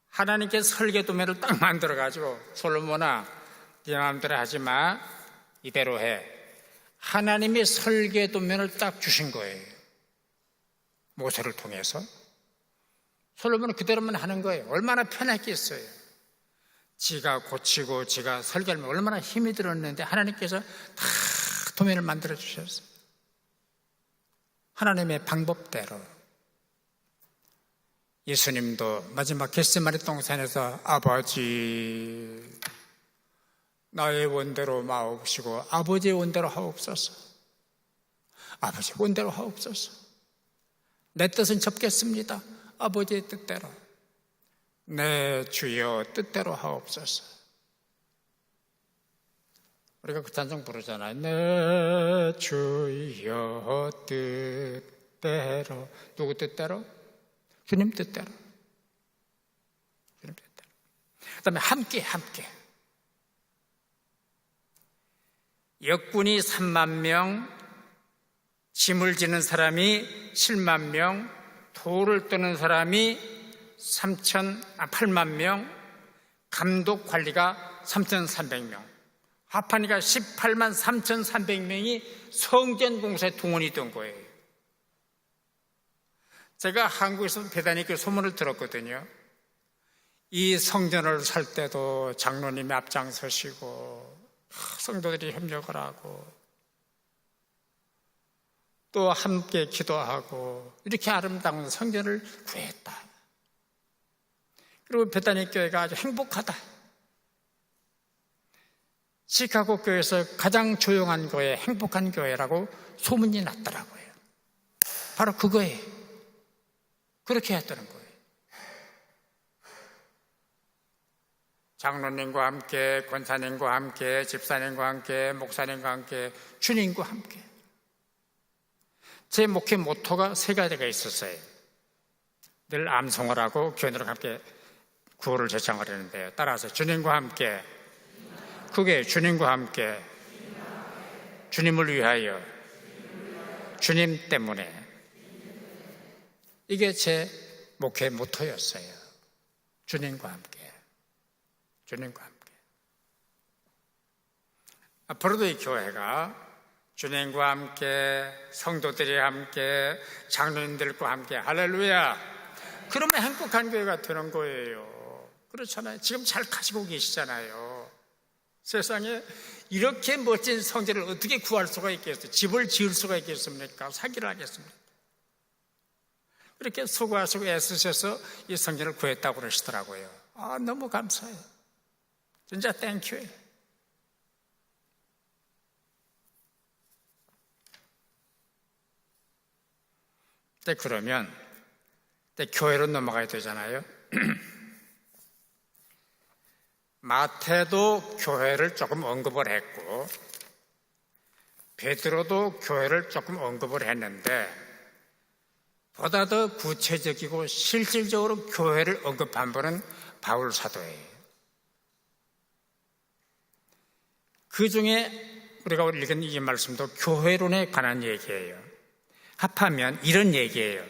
하나님께 설교 도면을 딱 만들어가지고 솔로몬아 네 마음대로 하지 마. 이대로 해. 하나님이 설교 도면을 딱 주신 거예요. 모세를 통해서. 솔로몬은 그대로만 하는 거예요. 얼마나 편했겠어요. 지가 고치고 지가 설교하면 얼마나 힘이 들었는데 하나님께서 다 도면을 만들어 주셨어요. 하나님의 방법대로. 예수님도 마지막 겟세마네 동산에서 아버지 나의 원대로 마옵시고 아버지의 원대로 하옵소서. 아버지 원대로 하옵소서. 내 뜻은 접겠습니다. 아버지의 뜻대로. 내 주여 뜻대로 하옵소서. 우리가 그 찬송 부르잖아요. 내 주여 뜻대로. 누구 뜻대로? 주님 뜻대로. 주님 뜻대로. 그 다음에 함께. 역군이 3만 명, 짐을 지는 사람이 7만 명, 돌을 뜨는 사람이 8만 명, 감독 관리가 3,300명. 합하니까 18만 3,300명이 성전 공사에 동원이 된 거예요. 제가 한국에서 배단위교 소문을 들었거든요. 이 성전을 살 때도 장로님이 앞장서시고 성도들이 협력을 하고 또 함께 기도하고 이렇게 아름다운 성전을 구했다. 그리고 베다니 교회가 아주 행복하다. 시카고 교회에서 가장 조용한 교회, 행복한 교회라고 소문이 났더라고요. 바로 그거예요. 그렇게 했다는 거예요. 장로님과 함께, 권사님과 함께, 집사님과 함께, 목사님과 함께, 주님과 함께. 제 목회 모토가 3가지가 있었어요. 늘 암송을 하고 교인들과 함께 구호를 제창을 했는데요. 따라서 주님과 함께, 그게 주님과 함께, 주님을 위하여, 주님 때문에. 이게 제 목회 모토였어요. 주님과 함께, 주님과 함께. 앞으로도 이 교회가 주님과 함께, 성도들이 함께, 장로님들과 함께, 할렐루야! 그러면 행복한 교회가 되는 거예요. 그렇잖아요. 지금 잘 가지고 계시잖아요. 세상에 이렇게 멋진 성전을 어떻게 구할 수가 있겠어요? 집을 지을 수가 있겠습니까? 사기를 하겠습니까? 이렇게 수고하시고 애쓰셔서 이 성전을 구했다고 그러시더라고요. 너무 감사해요. 진짜 땡큐예요. 그러면 교회로 넘어가야 되잖아요. 마태도 교회를 조금 언급을 했고 베드로도 교회를 조금 언급을 했는데 보다 더 구체적이고 실질적으로 교회를 언급한 분은 바울 사도예요. 그 중에 우리가 읽은 이 말씀도 교회론에 관한 얘기예요. 합하면 이런 얘기예요.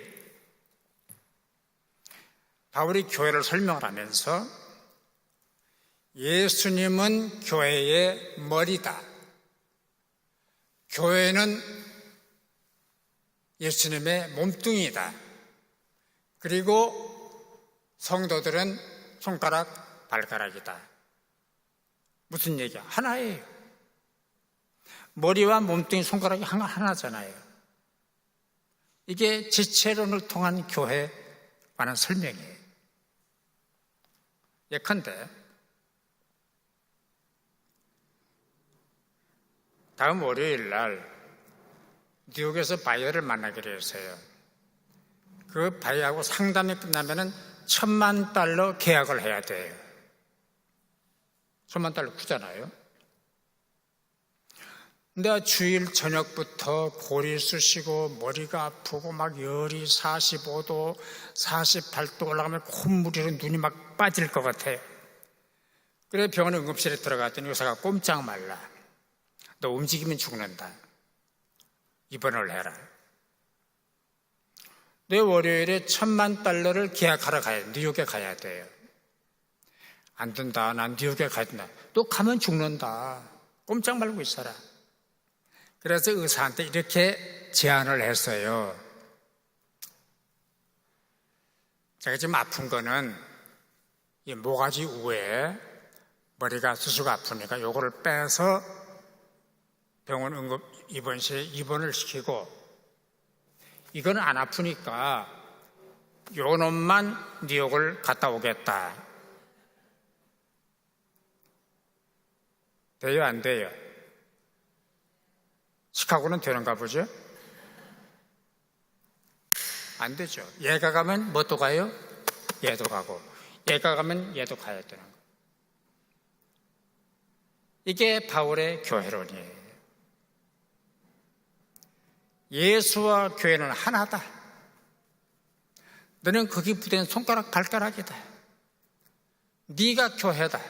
바울이 교회를 설명을 하면서 예수님은 교회의 머리다. 교회는 예수님의 몸뚱이다. 그리고 성도들은 손가락, 발가락이다. 무슨 얘기야? 하나예요. 머리와 몸뚱이, 손가락이 하나잖아요. 이게 지체론을 통한 교회에 관한 설명이에요. 예컨대 다음 월요일 날 뉴욕에서 바이어를 만나기로 했어요. 그 바이어하고 상담이 끝나면은 $10,000,000 계약을 해야 돼요. $10,000,000 크잖아요. 근데 주일 저녁부터 골이 쑤시고 머리가 아프고 막 열이 45도, 48도 올라가면 콧물이로 눈이 막 빠질 것 같아요. 그래 병원 응급실에 들어갔더니 의사가 꼼짝 말라. 너 움직이면 죽는다. 입원을 해라. 내 월요일에 $10,000,000를 계약하러 가야 돼. 뉴욕에 가야 돼요. 안 된다. 난 뉴욕에 가야 된다. 또 가면 죽는다. 꼼짝 말고 있어라. 그래서 의사한테 이렇게 제안을 했어요. 제가 지금 아픈 거는 이 모가지 위에 머리가 수수가 아프니까 요거를 빼서 병원 응급 입원실에 입원을 시키고 이건 안 아프니까 요 놈만 뉴욕을 갔다 오겠다. 돼요? 안 돼요? 시카고는 되는가 보죠? 안 되죠. 얘가 가면 뭐 또 가요? 얘도 가고 얘가 가면 얘도 가야 되는 거예요. 이게 바울의 교회론이에요. 예수와 교회는 하나다. 너는 거기 부된 손가락 발가락이다. 네가 교회다.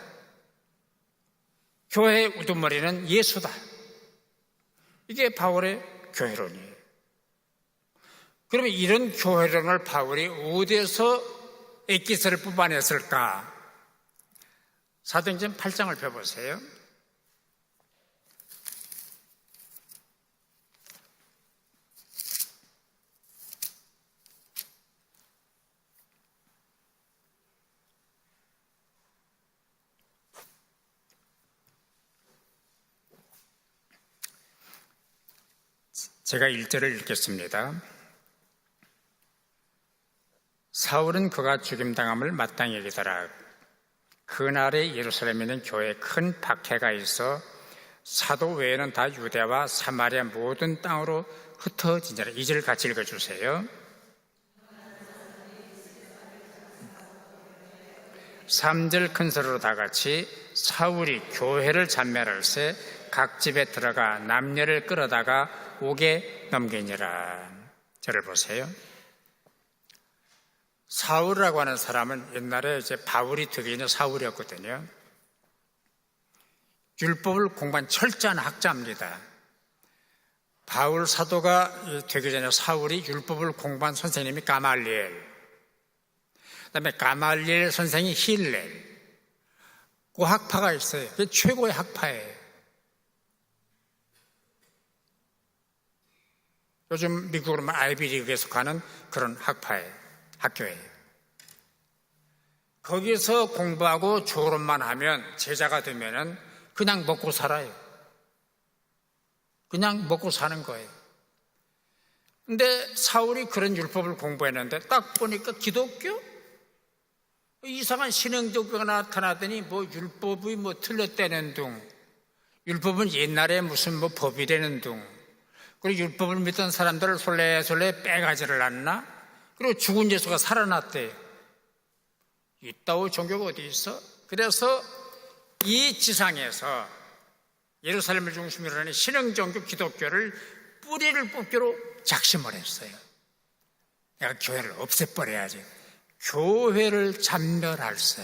교회의 우두머리는 예수다. 이게 바울의 교회론이에요. 그러면 이런 교회론을 바울이 어디에서 엑기스를 뽑아냈을까? 사도행전 8장을 펴보세요. 제가 1절을 읽겠습니다. 사울은 그가 죽임당함을 마땅히 여기더라. 그날에 예루살렘에는 교회에 큰 박해가 있어 사도 외에는 다 유대와 사마리아 모든 땅으로 흩어지니라. 2절 같이 읽어주세요. 3절 큰 소리로 다 같이 사울이 교회를 잔멸할세 각 집에 들어가 남녀를 끌어다가 옥에 넘기니라. 저를 보세요. 사울이라고 하는 사람은 옛날에 이제 바울이 되기 전에 사울이었거든요. 율법을 공부한 철저한 학자입니다. 바울 사도가 되기 전에 사울이 율법을 공부한 선생님이 가말리엘, 그다음에 가말리엘 선생이 힐렐, 그 학파가 있어요. 그게 최고의 학파예요. 요즘 미국으로 보면 아이비리그에서 가는 그런 학파예요. 학교예요. 거기서 공부하고 졸업만 하면 제자가 되면은 그냥 먹고 살아요. 그냥 먹고 사는 거예요. 근데 사울이 그런 율법을 공부했는데 딱 보니까 기독교? 이상한 신흥교가 나타나더니 뭐 율법이 뭐 틀렸다는 둥, 율법은 옛날에 무슨 뭐 법이라는 둥, 그리고 율법을 믿던 사람들을 솔레솔레 빼가지를 않나? 그리고 죽은 예수가 살아났대요. 이따위 종교가 어디 있어? 그래서 이 지상에서 예루살렘을 중심으로 하는 신흥종교 기독교를 뿌리를 뽑기로 작심을 했어요. 내가 교회를 없애버려야지. 교회를 잔멸할세.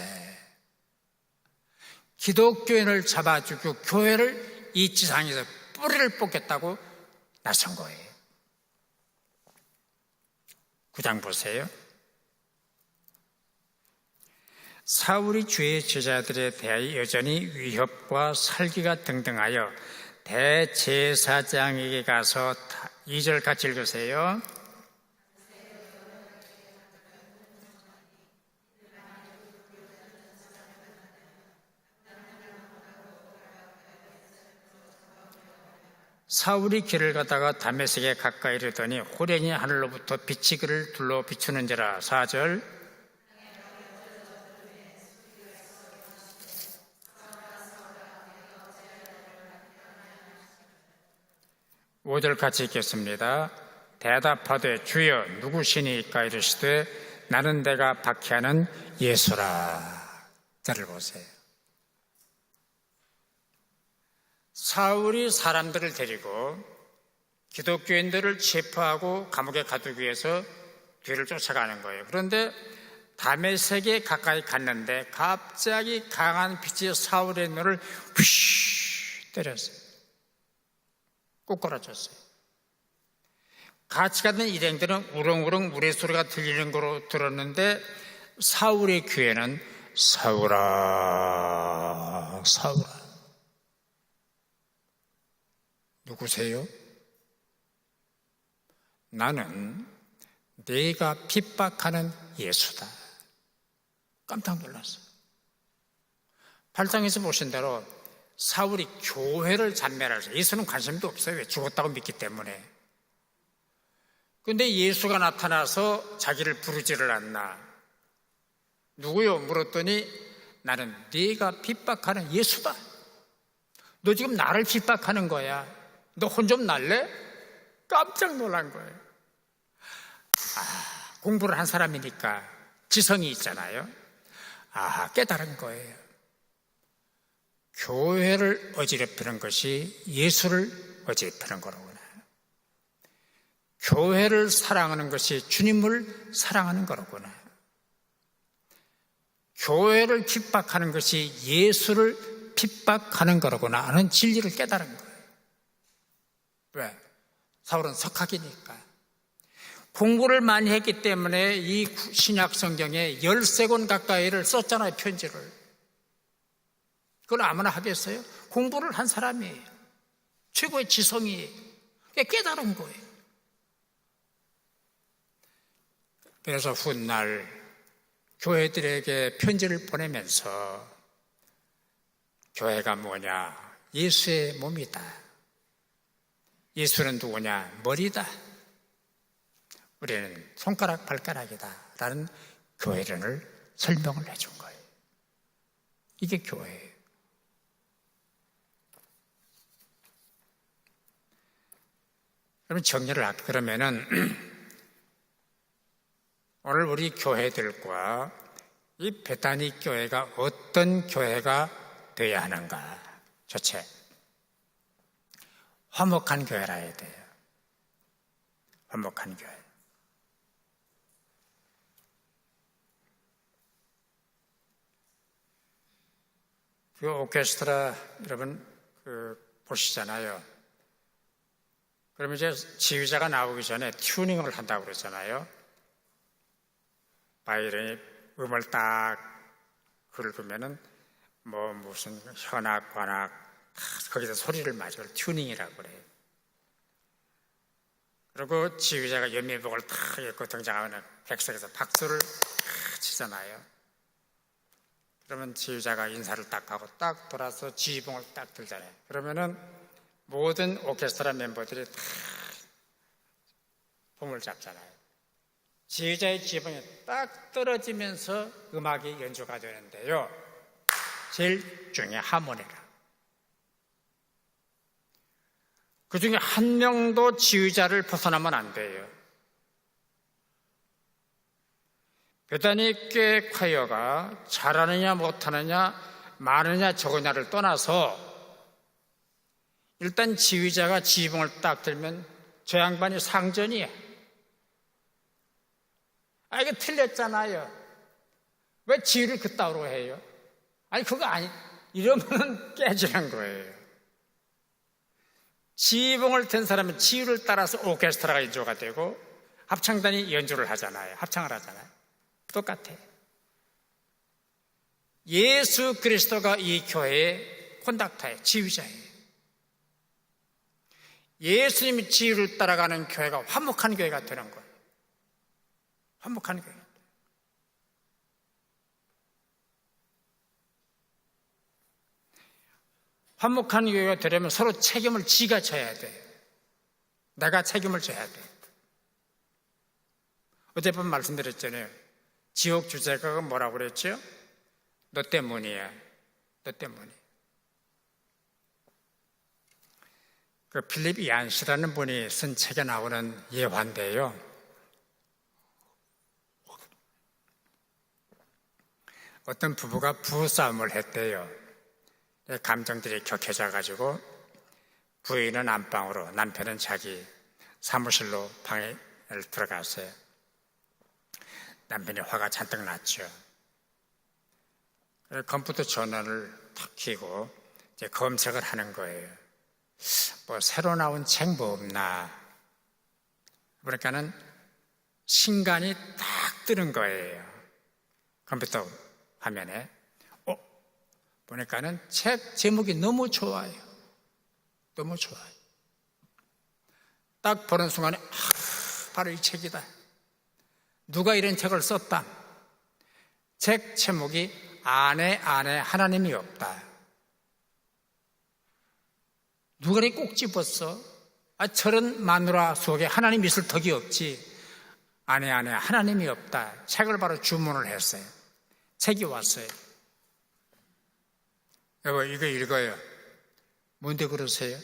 기독교인을 잡아주고 교회를 이 지상에서 뿌리를 뽑겠다고 나선 거예요. 9장 보세요. 사울이 주의 제자들에 대하여 여전히 위협과 살기가 등등하여 대제사장에게 가서 2절 같이 읽으세요. 사울이 길을 가다가 다메섹에 가까이 이르더니 호련히 하늘로부터 빛이 그를 둘러 비추는지라. 4절. (5절) 같이 읽겠습니다. 대답하되 주여 누구시니까 이르시되 나는 내가 박해하는 예수라. 자를 보세요. 사울이 사람들을 데리고 기독교인들을 체포하고 감옥에 가두기 위해서 뒤를 쫓아가는 거예요. 그런데 다메섹에 가까이 갔는데 갑자기 강한 빛이 사울의 눈을 휘 때렸어요. 꼬꾸라졌어요. 같이 가던 일행들은 우렁우렁 우레 소리가 들리는 거로 들었는데 사울의 귀에는 사울아, 사울아. 누구세요? 나는 네가 핍박하는 예수다. 깜짝 놀랐어요. 8장에서 보신 대로 사울이 교회를 잔멸하죠. 예수는 관심도 없어요. 왜? 죽었다고 믿기 때문에. 그런데 예수가 나타나서 자기를 부르지를 않나. 누구요? 물었더니 나는 네가 핍박하는 예수다. 너 지금 나를 핍박하는 거야. 너 혼 좀 날래? 깜짝 놀란 거예요. 공부를 한 사람이니까 지성이 있잖아요. 깨달은 거예요. 교회를 어지럽히는 것이 예수를 어지럽히는 거로구나. 교회를 사랑하는 것이 주님을 사랑하는 거로구나. 교회를 핍박하는 것이 예수를 핍박하는 거로구나 하는 진리를 깨달은 거예요. 왜? 사울은 석학이니까. 공부를 많이 했기 때문에 이 신약 성경에 13권 가까이를 썼잖아요, 편지를. 그걸 아무나 하겠어요? 공부를 한 사람이에요. 최고의 지성이에요. 깨달은 거예요. 그래서 훗날 교회들에게 편지를 보내면서 교회가 뭐냐? 예수의 몸이다. 예수는 누구냐? 머리다. 우리는 손가락, 발가락이다. 라는 교회론을 설명을 해준 거예요. 이게 교회예요. 그러면 정리를 할게요. 그러면은 오늘 우리 교회들과 이 베다니 교회가 어떤 교회가 되어야 하는가? 첫째, 화목한 교회라 해야 돼요. 화목한 교회. 그 오케스트라 여러분 보시잖아요. 그러면 이제 지휘자가 나오기 전에 튜닝을 한다고 그러잖아요. 바이올린이 음을 딱 긁으면은 무슨 현악, 관악 거기서 소리를 맞춰 튜닝이라고 그래요. 그리고 지휘자가 연미복을 탁 입고 등장하면 객석에서 박수를 치잖아요. 그러면 지휘자가 인사를 딱 하고 딱 돌아서 지휘봉을 딱 들잖아요. 그러면은 모든 오케스트라 멤버들이 다 봉을 잡잖아요. 지휘자의 지휘봉이 딱 떨어지면서 음악이 연주가 되는데요. 제일 중요해 하모니라. 그 중에 한 명도 지휘자를 벗어나면 안 돼요. 베다니 교회 콰이어가 잘하느냐 못하느냐 많으냐 적으냐를 떠나서 일단 지휘자가 지휘봉을 딱 들면 저 양반이 상전이에요. 이거 틀렸잖아요. 왜 지휘를 그따위로 해요? 아니 그거 이러면 깨지는 거예요. 지휘봉을 든 사람은 지휘를 따라서 오케스트라가 연주가 되고 합창단이 연주를 하잖아요. 합창을 하잖아요. 똑같아요. 예수 그리스도가 이 교회의 콘닥터예요. 지휘자예요. 예수님이 지휘를 따라가는 교회가 화목한 교회가 되는 거예요. 화목한 교회. 화목한 교회가 되려면 서로 책임을 지가 져야 돼요. 내가 책임을 져야 돼요. 어젯밤 말씀드렸잖아요. 지옥 주제가가 뭐라고 그랬죠? 너 때문이야. 너 때문이야. 그 필립 얀시라는 분이 쓴 책에 나오는 예화인데요. 어떤 부부가 부부싸움을 했대요. 감정들이 격해져가지고 부인은 안방으로 남편은 자기 사무실로 방에 들어갔어요. 남편이 화가 잔뜩 났죠. 컴퓨터 전원을 탁 켜고 이제 검색을 하는 거예요. 새로 나온 책 뭐 없나. 그러니까는 신간이 딱 뜨는 거예요. 컴퓨터 화면에. 보니까는 책 제목이 너무 좋아요. 너무 좋아요. 딱 보는 순간에 바로 이 책이다. 누가 이런 책을 썼다. 책 제목이 아내 안에 하나님이 없다. 누가 이렇게 꼭 집었어? 저런 마누라 속에 하나님 있을 덕이 없지. 아내 안에 하나님이 없다. 책을 바로 주문을 했어요. 책이 왔어요. 여보 이거 읽어요. 뭔데 그러세요?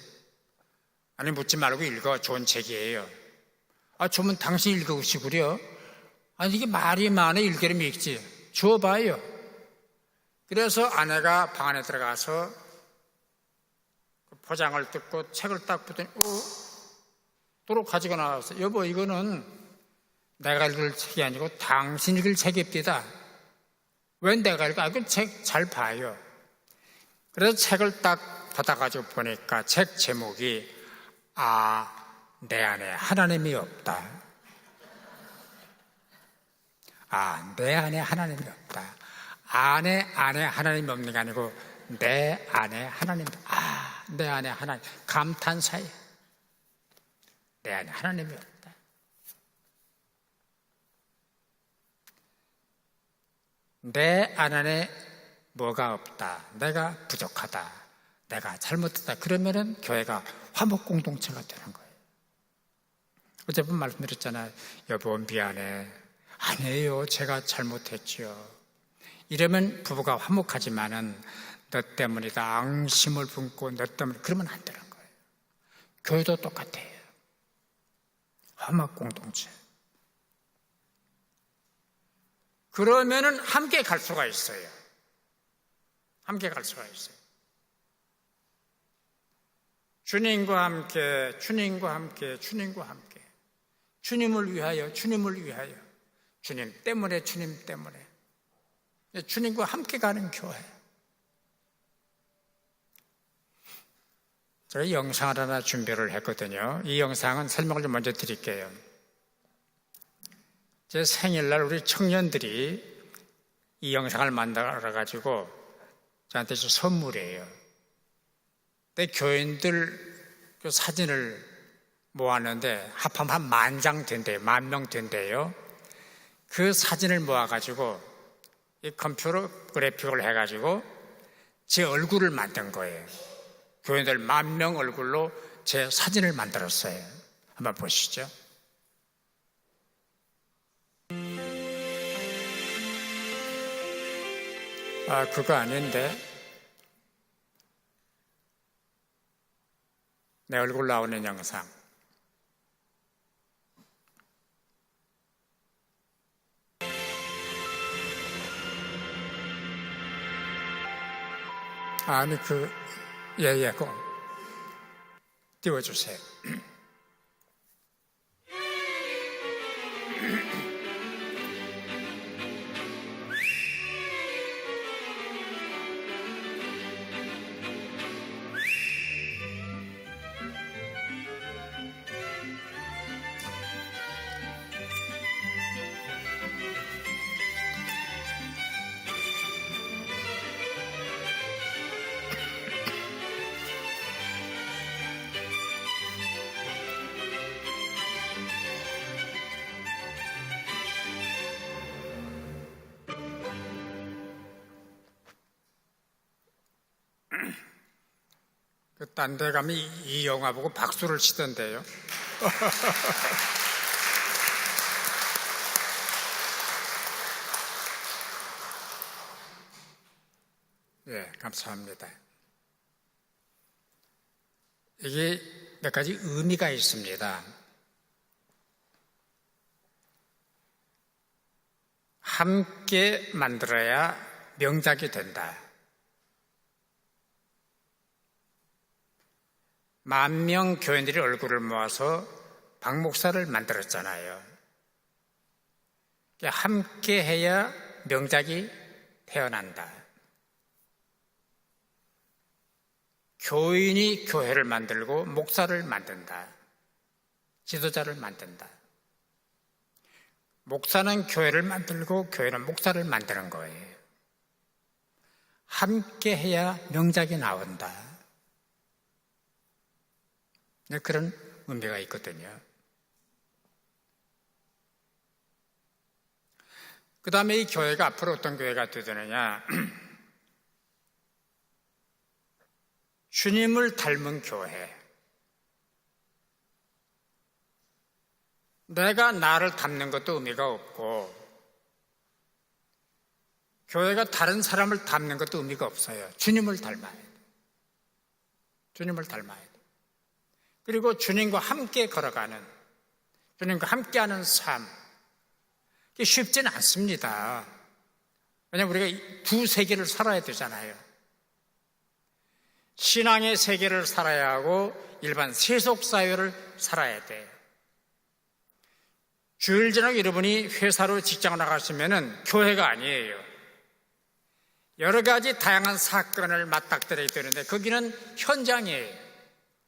아니 묻지 말고 읽어. 좋은 책이에요. 좋으면 당신 읽으시구려. 이게 말이 많아. 읽기를 읽지. 주워봐요. 그래서 아내가 방 안에 들어가서 포장을 뜯고 책을 딱 보더니 도로 가지고 나왔어요. 여보 이거는 내가 읽을 책이 아니고 당신 읽을 책입니다. 왜 내가 읽어? 그 책 잘 봐요. 그래서 책을 딱 받아가지고 보니까 책 제목이 내 안에 하나님이 없다. 내 안에 하나님이 없다. 안에 하나님이 없는 게 아니고 내 안에 하나님이 내 안에 하나님. 감탄사예요. 내 안에 하나님이 없다. 내 안에 뭐가 없다. 내가 부족하다. 내가 잘못했다. 그러면은 교회가 화목 공동체가 되는 거예요. 어제분 말씀드렸잖아요. 여보 미안해. 아니에요. 제가 잘못했지요. 이러면 부부가 화목하지만은 너 때문이다. 앙심을 품고 너 때문에 그러면 안 되는 거예요. 교회도 똑같아요. 화목 공동체. 그러면은 함께 갈 수가 있어요. 함께 갈 수가 있어요. 주님과 함께, 주님과 함께, 주님과 함께. 주님을 위하여, 주님을 위하여. 주님 때문에, 주님 때문에. 주님과 함께 가는 교회. 제가 영상을 하나 준비를 했거든요. 이 영상은 설명을 좀 먼저 드릴게요. 제 생일날 우리 청년들이 이 영상을 만들어가지고 저한테 준 선물이에요. 근데 교인들 그 사진을 모았는데 합하면 한 10,000장 된대요. 10,000명 된대요. 그 사진을 모아가지고 이 컴퓨터 그래픽을 해가지고 제 얼굴을 만든 거예요. 교인들 10,000명 얼굴로 제 사진을 만들었어요. 한번 보시죠. 아, 그거 아닌데. 내 얼굴 나오는 영상. 아니, 그거 띄워주세요. 딴 데 가면 이 영화 보고 박수를 치던데요. 네, 감사합니다. 이게 몇 가지 의미가 있습니다. 함께 만들어야 명작이 된다. 10,000명 교인들이 얼굴을 모아서 박 목사를 만들었잖아요. 함께 해야 명작이 태어난다. 교인이 교회를 만들고 목사를 만든다. 지도자를 만든다. 목사는 교회를 만들고 교회는 목사를 만드는 거예요. 함께 해야 명작이 나온다. 그런 의미가 있거든요. 그 다음에 이 교회가 앞으로 어떤 교회가 되느냐. 주님을 닮은 교회. 내가 나를 닮는 것도 의미가 없고 교회가 다른 사람을 닮는 것도 의미가 없어요. 주님을 닮아야 돼. 주님을 닮아야 돼. 그리고 주님과 함께 걸어가는, 주님과 함께하는 삶. 이게 쉽지는 않습니다. 왜냐하면 우리가 두 세계를 살아야 되잖아요. 신앙의 세계를 살아야 하고 일반 세속사회를 살아야 돼요. 주일 저녁 여러분이 회사로 직장을 나가시면은 교회가 아니에요. 여러 가지 다양한 사건을 맞닥뜨려야 되는데 거기는 현장이에요.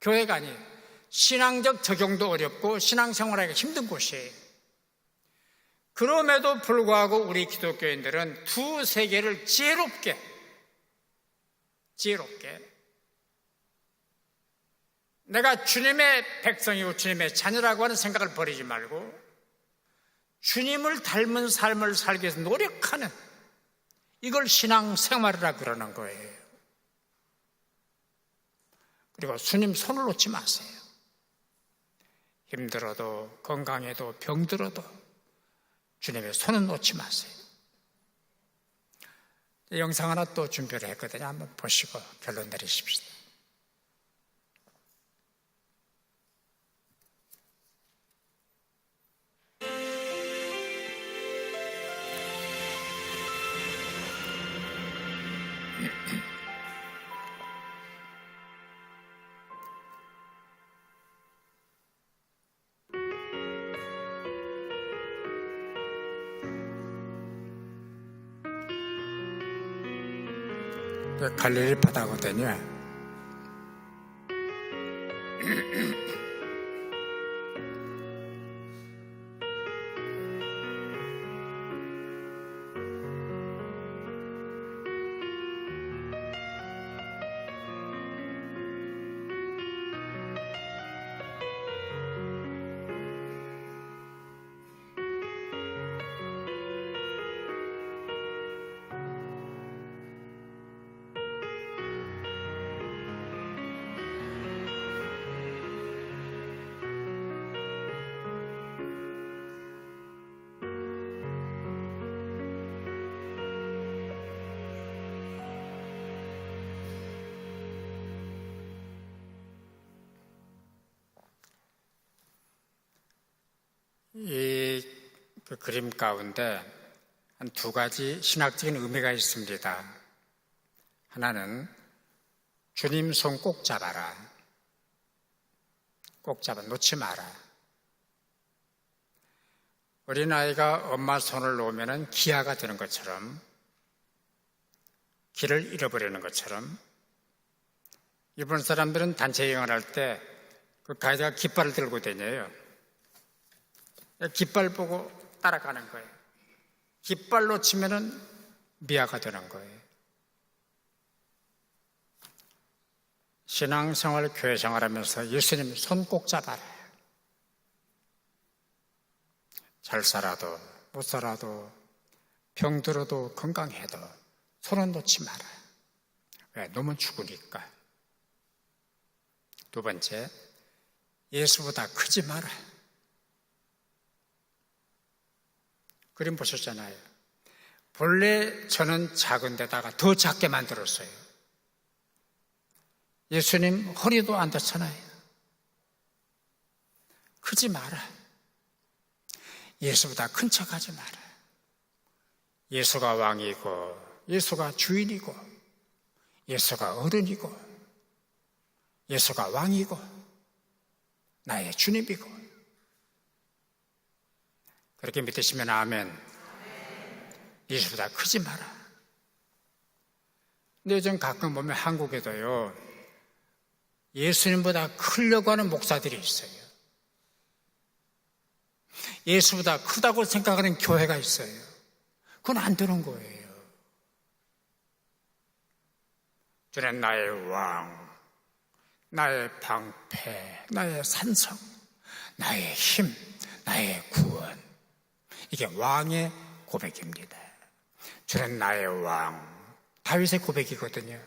교회가 아니에요. 신앙적 적용도 어렵고 신앙생활하기가 힘든 곳이에요. 그럼에도 불구하고 우리 기독교인들은 두 세계를 지혜롭게 내가 주님의 백성이고 주님의 자녀라고 하는 생각을 버리지 말고 주님을 닮은 삶을 살기 위해서 노력하는, 이걸 신앙생활이라고 그러는 거예요. 그리고 주님 손을 놓지 마세요. 힘들어도 건강해도 병들어도 주님의 손은 놓지 마세요. 영상 하나 또 준비를 했거든요. 한번 보시고 결론 내리십시오. 갈릴리 바다거든요. 이 그림 가운데 한 두 가지 신학적인 의미가 있습니다. 하나는 주님 손 꼭 잡아라. 꼭 잡아 놓지 마라. 어린아이가 엄마 손을 놓으면 기아가 되는 것처럼, 길을 잃어버리는 것처럼, 일본 사람들은 단체 여행을 할 때 그 가이드가 깃발을 들고 다녀요. 깃발 보고 따라가는 거예요. 깃발 놓치면은 미아가 되는 거예요. 신앙생활, 교회생활 하면서 예수님 손 꼭 잡아라. 잘 살아도 못 살아도 병들어도 건강해도 손은 놓지 마라. 왜? 놓으면 죽으니까. 두 번째, 예수보다 크지 마라. 그림 보셨잖아요. 본래 저는 작은 데다가 더 작게 만들었어요. 예수님 허리도 안 닿잖아요. 크지 마라. 예수보다 큰 척하지 마라. 예수가 왕이고 예수가 주인이고 예수가 어른이고 예수가 왕이고 나의 주님이고 그렇게 믿으시면 아멘. 예수보다 크지 마라. 근데 요즘 가끔 보면 한국에도요, 예수님보다 크려고 하는 목사들이 있어요. 예수보다 크다고 생각하는 교회가 있어요. 그건 안 되는 거예요. 주는 나의 왕, 나의 방패, 나의 산성, 나의 힘, 나의 구원. 이게 왕의 고백입니다. 주는 나의 왕. 다윗의 고백이거든요.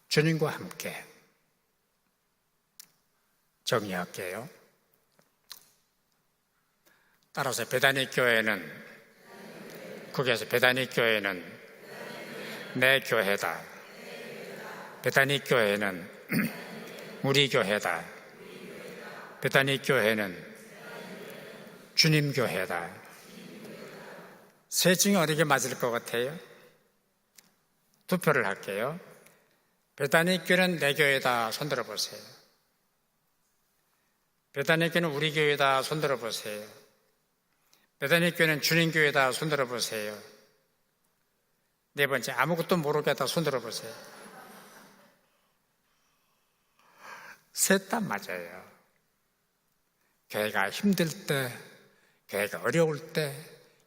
주님과 함께 정리할게요. 따라서 베다니 교회는, 거기에서 베다니 교회는 내 교회다. 베다니 교회는 우리 교회다. 베다니 교회는 주님 교회다. 셋 중에 어느 게 맞을 것 같아요? 투표를 할게요. 베다니 교회는 내 교회다. 손들어 보세요. 베다니 교회는 우리 교회다. 손들어 보세요. 베다니 교회는 주님 교회다. 손들어 보세요. 네 번째, 아무것도 모르겠다. 손들어 보세요. 셋 다 맞아요. 교회가 힘들 때, 교회가 어려울 때,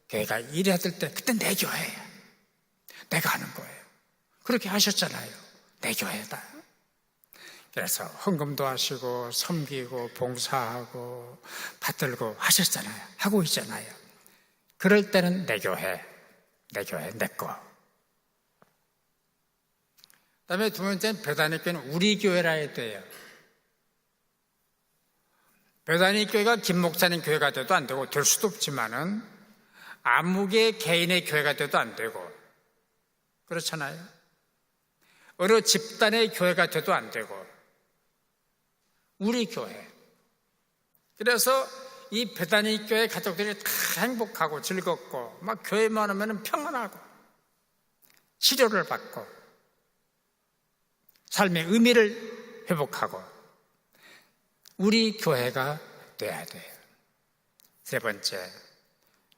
교회가 일해야 될 때, 그때 내 교회야. 내가 하는 거예요. 그렇게 하셨잖아요. 내 교회다. 그래서 헌금도 하시고 섬기고 봉사하고 받들고 하셨잖아요. 하고 있잖아요. 그럴 때는 내 교회, 내 거. 그다음에 두 번째는 베다니 교회는 우리 교회라 해야 돼요. 베다니 교회가 김 목사님 교회가 돼도 안 되고 될 수도 없지만은 아무개 개인의 교회가 돼도 안 되고 그렇잖아요. 어느 집단의 교회가 돼도 안 되고 우리 교회. 그래서 이 베다니 교회 가족들이 다 행복하고 즐겁고 막 교회만 오면 평안하고 치료를 받고 삶의 의미를 회복하고 우리 교회가 돼야 돼요. 세 번째,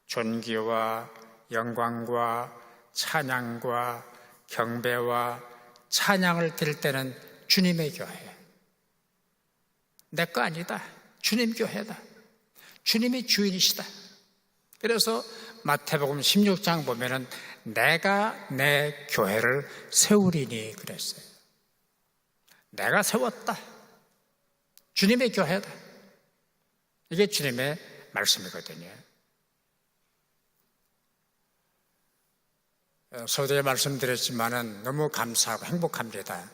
존귀와 영광과 찬양과 경배와 찬양을 드릴 때는 주님의 교회. 내 거 아니다. 주님 교회다. 주님이 주인이시다. 그래서 마태복음 16장 보면은 내가 내 교회를 세우리니 그랬어요. 내가 세웠다. 주님의 교회다. 이게 주님의 말씀이거든요. 서두에 말씀드렸지만은 너무 감사하고 행복합니다.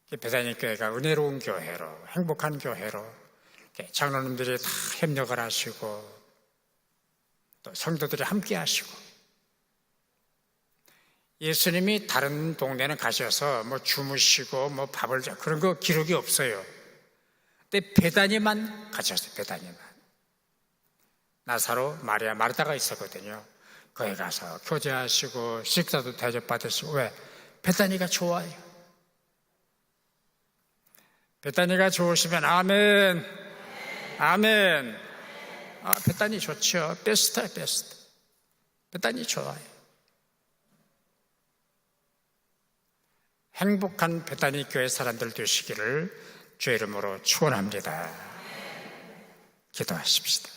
베다니 교회가 은혜로운 교회로, 행복한 교회로 장로님들이 다 협력을 하시고 또 성도들이 함께 하시고 예수님이 다른 동네는 가셔서 뭐 주무시고 뭐 밥을 그런 거 기록이 없어요. 근데 베다니만 가셨어요. 베다니만. 나사로, 마리아, 마르다가 있었거든요. 거기 가서 교제하시고 식사도 대접받으시고. 왜? 베다니가 좋아요. 베다니가 좋으시면 아멘, 아멘. 베다니 좋죠. 베스트야, 베스트. 베다니 좋아요. 행복한 베다니 교회 사람들 되시기를 주의 이름으로 축원합니다. 기도하십시다.